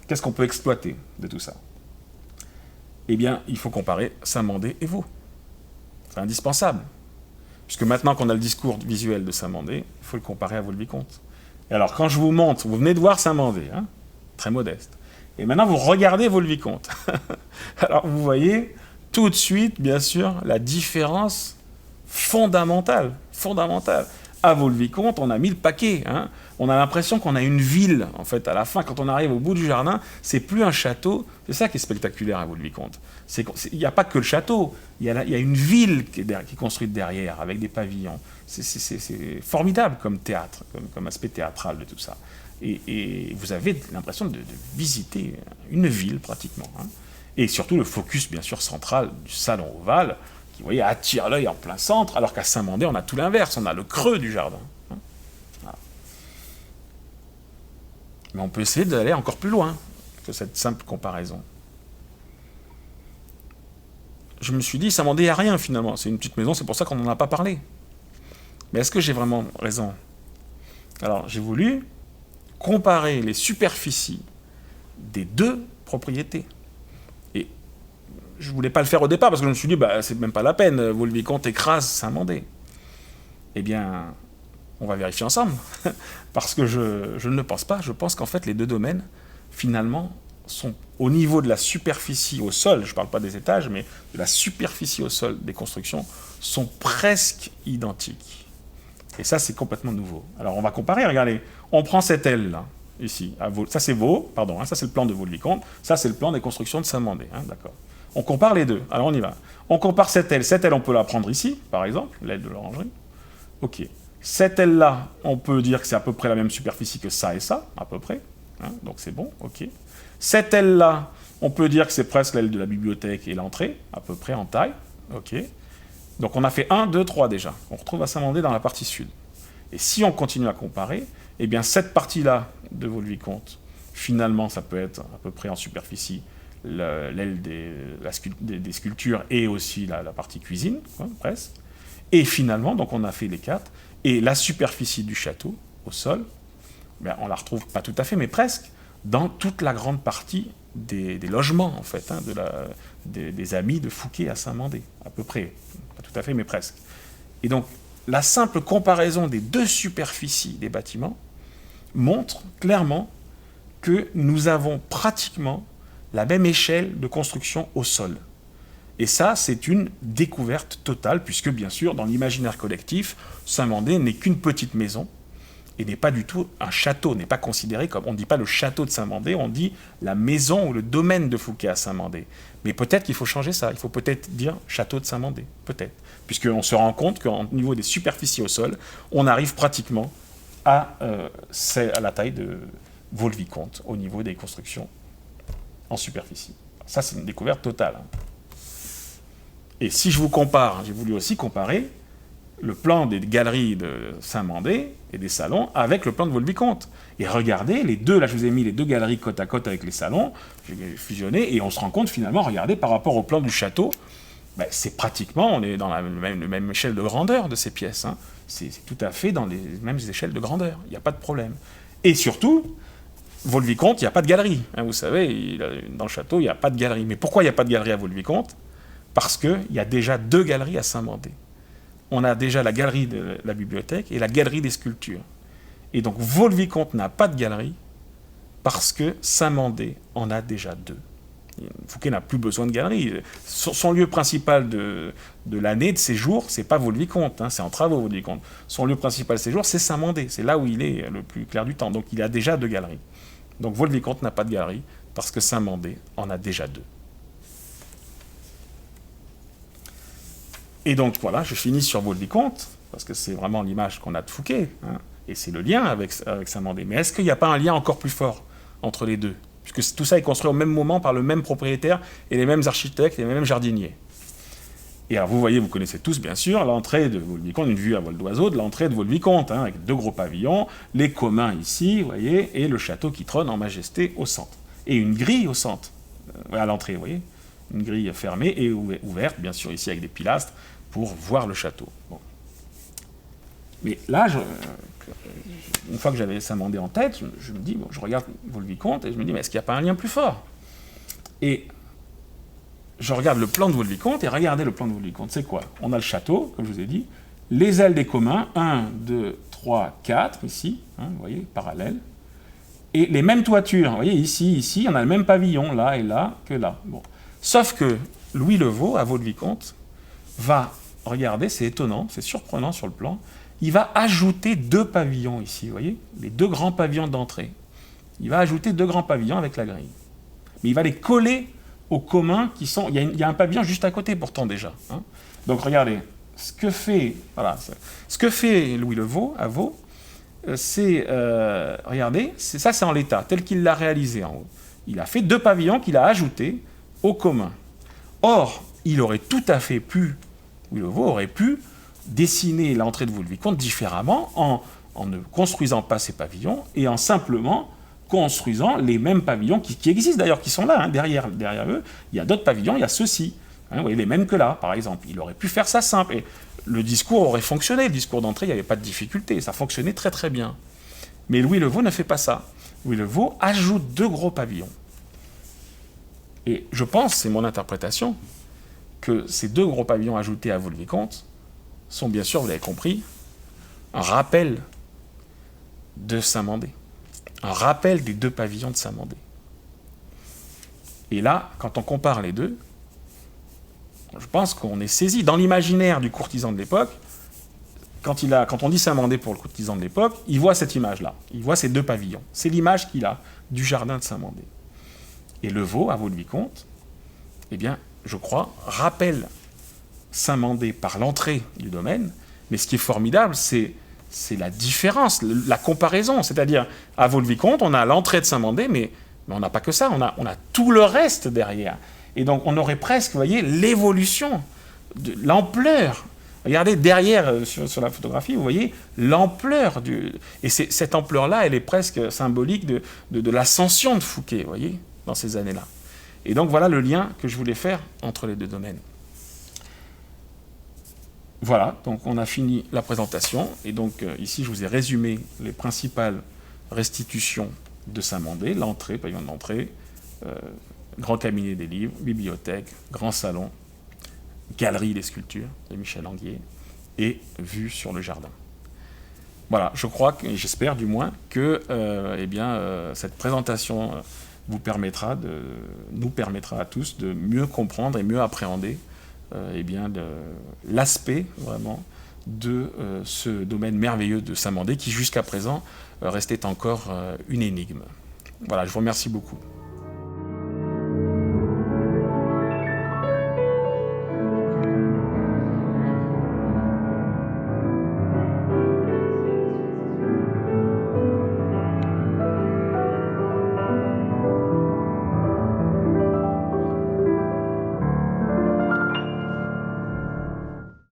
Qu'est-ce qu'on peut exploiter de tout ça. Eh bien, il faut comparer Saint-Mandé et Vaux. C'est indispensable. Puisque maintenant qu'on a le discours visuel de Saint-Mandé, il faut le comparer à Vaux-le-Vicomte. Et alors, quand je vous montre, vous venez de voir Saint-Mandé, très modeste. Et maintenant, vous regardez Vaux-le-Vicomte. Alors, vous voyez tout de suite, bien sûr, la différence fondamentale. À Vaux-le-Vicomte, on a mis le paquet. On a l'impression qu'on a une ville, en fait, à la fin. Quand on arrive au bout du jardin, c'est plus un château. C'est ça qui est spectaculaire à Vaux-le-Vicomte. Il n'y a pas que le château. Il y a une ville qui est construite derrière, avec des pavillons. C'est formidable comme théâtre, comme aspect théâtral de tout ça. Et vous avez l'impression de visiter une ville, pratiquement. Et surtout le focus, bien sûr, central du salon ovale, qui, vous voyez, attire l'œil en plein centre, alors qu'à Saint-Mandé, on a tout l'inverse, on a le creux du jardin. Voilà. Mais on peut essayer d'aller encore plus loin que cette simple comparaison. je me suis dit, Saint-Mandé, il n'y a rien finalement. C'est une petite maison, c'est pour ça qu'on n'en a pas parlé. Mais est-ce que j'ai vraiment raison? Alors, j'ai voulu comparer les superficies des deux propriétés. Et je ne voulais pas le faire au départ parce que je me suis dit, c'est même pas la peine, Vaux-le-Vicomte écrase Saint-Mandé. Eh bien, on va vérifier ensemble. Parce que je ne le pense pas. Je pense qu'en fait, les deux domaines, finalement, sont au niveau de la superficie au sol, je ne parle pas des étages, mais de la superficie au sol des constructions, sont presque identiques. Et ça, c'est complètement nouveau. Alors, on va comparer, regardez, on prend cette aile-là, ici, ça c'est ça c'est le plan de Vaux-le-Vicomte, ça c'est le plan des constructions de Saint-Mandé, d'accord. On compare les deux, alors on y va. On compare cette aile on peut la prendre ici, par exemple, l'aile de l'orangerie. Ok. Cette aile-là, on peut dire que c'est à peu près la même superficie que ça et ça, à peu près, donc c'est bon, ok. Cette aile-là, on peut dire que c'est presque l'aile de la bibliothèque et l'entrée, à peu près en taille, ok. Donc on a fait 1, 2, 3 déjà. On retrouve à Saint-Mandé dans la partie sud. Et si on continue à comparer, eh bien cette partie-là de Vaux-le-Vicomte, finalement, ça peut être à peu près en superficie l'aile des sculptures et aussi la partie cuisine, presque. Et finalement, donc on a fait les 4. Et la superficie du château, au sol, ben, on la retrouve pas tout à fait, mais presque, dans toute la grande partie des logements, en fait, des amis de Fouquet à Saint-Mandé, à peu près. Pas tout à fait, mais presque. Et donc, la simple comparaison des deux superficies des bâtiments montre clairement que nous avons pratiquement la même échelle de construction au sol. Et ça, c'est une découverte totale, puisque bien sûr, dans l'imaginaire collectif, Saint-Mandé n'est qu'une petite maison, et n'est pas du tout un château, n'est pas considéré comme, on ne dit pas le château de Saint-Mandé, on dit la maison ou le domaine de Fouquet à Saint-Mandé. Mais peut-être qu'il faut changer ça, il faut peut-être dire château de Saint-Mandé, peut-être. Puisqu'on se rend compte qu'au niveau des superficies au sol, on arrive pratiquement à la taille de Vaux-le-Vicomte, au niveau des constructions en superficie. Ça, c'est une découverte totale. Et si je vous compare, j'ai voulu aussi comparer le plan des galeries de Saint-Mandé et des salons avec le plan de Vaux-le-Vicomte. Et regardez, les deux, là je vous ai mis les deux galeries côte à côte avec les salons, j'ai fusionné, et on se rend compte finalement, regardez, par rapport au plan du château, c'est pratiquement, on est dans la même échelle de grandeur de ces pièces. C'est tout à fait dans les mêmes échelles de grandeur, il n'y a pas de problème. Et surtout, Vaux-le-Vicomte, il n'y a pas de galerie. Vous savez, dans le château, il n'y a pas de galerie. Mais pourquoi il n'y a pas de galerie à Vaux-le-Vicomte? Parce qu'il y a déjà deux galeries à Saint-Mandé. On a déjà la galerie de la bibliothèque et la galerie des sculptures. Et donc Vaux-le-Vicomte n'a pas de galerie parce que Saint-Mandé en a déjà deux. Fouquet n'a plus besoin de galerie. Son lieu principal de l'année, de séjour, c'est pas Vaux-le-Vicomte, c'est en travaux Vaux-le-Vicomte. Son lieu principal de séjour, c'est Saint-Mandé. C'est là où il est le plus clair du temps. Donc il a déjà deux galeries. Donc Vaux-le-Vicomte n'a pas de galerie parce que Saint-Mandé en a déjà deux. Et donc voilà, je finis sur Vaux-le-Vicomte, parce que c'est vraiment l'image qu'on a de Fouquet, et c'est le lien avec Saint-Mandé. Mais est-ce qu'il n'y a pas un lien encore plus fort entre les deux? Puisque tout ça est construit au même moment par le même propriétaire et les mêmes architectes et les mêmes jardiniers. Et alors vous voyez, vous connaissez tous bien sûr, l'entrée de Vaux-le-Vicomte, une vue à vol d'oiseau de l'entrée de Vaux-le-Vicomte, avec deux gros pavillons, les communs ici, vous voyez, et le château qui trône en majesté au centre. Et une grille au centre, à l'entrée, vous voyez, une grille fermée et ouverte, bien sûr ici avec des pilastres, pour voir le château. Bon. Mais là, une fois que j'avais Saint-Mandé en tête, je me dis, je regarde Vaux-le-Vicomte et je me dis, mais est-ce qu'il n'y a pas un lien plus fort? Et je regarde le plan de Vaux-le-Vicomte, et regardez le plan de Vaux-le-Vicomte, c'est quoi? On a le château, comme je vous ai dit, les ailes des communs, 1, 2, 3, 4, ici, vous voyez, parallèles, et les mêmes toitures, vous voyez, ici, on a le même pavillon, là et là, que là. Bon. Sauf que Louis Levaux, à Vaux-le-Vicomte, va, regardez, c'est étonnant, c'est surprenant sur le plan, il va ajouter deux pavillons ici, vous voyez, les deux grands pavillons d'entrée. Il va ajouter deux grands pavillons avec la grille. Mais il va les coller aux communs qui sont... Il y a un pavillon juste à côté pourtant déjà. Donc regardez, ce que fait Louis Levaux à Vaux, c'est, regardez, ça c'est en l'état, tel qu'il l'a réalisé en haut. Il a fait deux pavillons qu'il a ajoutés aux communs. Or, il aurait tout à fait pu, Louis Levaux aurait pu dessiner l'entrée de Vaux-le-Vicomte différemment en ne construisant pas ces pavillons et en simplement construisant les mêmes pavillons qui existent d'ailleurs, qui sont là, derrière eux. Il y a d'autres pavillons, il y a ceux-ci. Hein, vous voyez, les mêmes que là, par exemple. Il aurait pu faire ça simple. Et le discours aurait fonctionné. Le discours d'entrée, il n'y avait pas de difficulté. Ça fonctionnait très très bien. Mais Louis Le Vau ne fait pas ça. Louis Le Vau ajoute 2 gros pavillons. Et je pense, c'est mon interprétation, que ces 2 gros pavillons ajoutés à Vaux-le-Vicomte sont bien sûr, vous l'avez compris, un rappel de Saint-Mandé. Un rappel des 2 pavillons de Saint-Mandé. Et là, quand on compare les deux, je pense qu'on est saisi. Dans l'imaginaire du courtisan de l'époque, quand on dit Saint-Mandé pour le courtisan de l'époque, il voit cette image-là. Il voit ces 2 pavillons. C'est l'image qu'il a du jardin de Saint-Mandé. Et Le Vau, à Vaux-le-Vicomte, eh bien, je crois, rappelle Saint-Mandé par l'entrée du domaine. Mais ce qui est formidable, c'est la différence, la comparaison. C'est-à-dire, à Vaux-le-Vicomte, on a l'entrée de Saint-Mandé, mais on n'a pas que ça, on a tout le reste derrière. Et donc, on aurait presque, vous voyez, l'évolution, l'ampleur. Regardez, derrière, sur la photographie, vous voyez l'ampleur du... Et cette ampleur-là, elle est presque symbolique de l'ascension de Fouquet, vous voyez, dans ces années-là. Et donc, voilà le lien que je voulais faire entre les 2 domaines. Voilà, donc on a fini la présentation. Et donc, ici, je vous ai résumé les principales restitutions de Saint-Mandé, l'entrée, pavillon de l'entrée, grand cabinet des livres, bibliothèque, grand salon, galerie des sculptures de Michel Anguier et vue sur le jardin. Voilà, je crois, j'espère du moins, que cette présentation nous permettra à tous de mieux comprendre et mieux appréhender l'aspect vraiment de ce domaine merveilleux de Saint-Mandé qui jusqu'à présent restait encore une énigme. Voilà, je vous remercie beaucoup.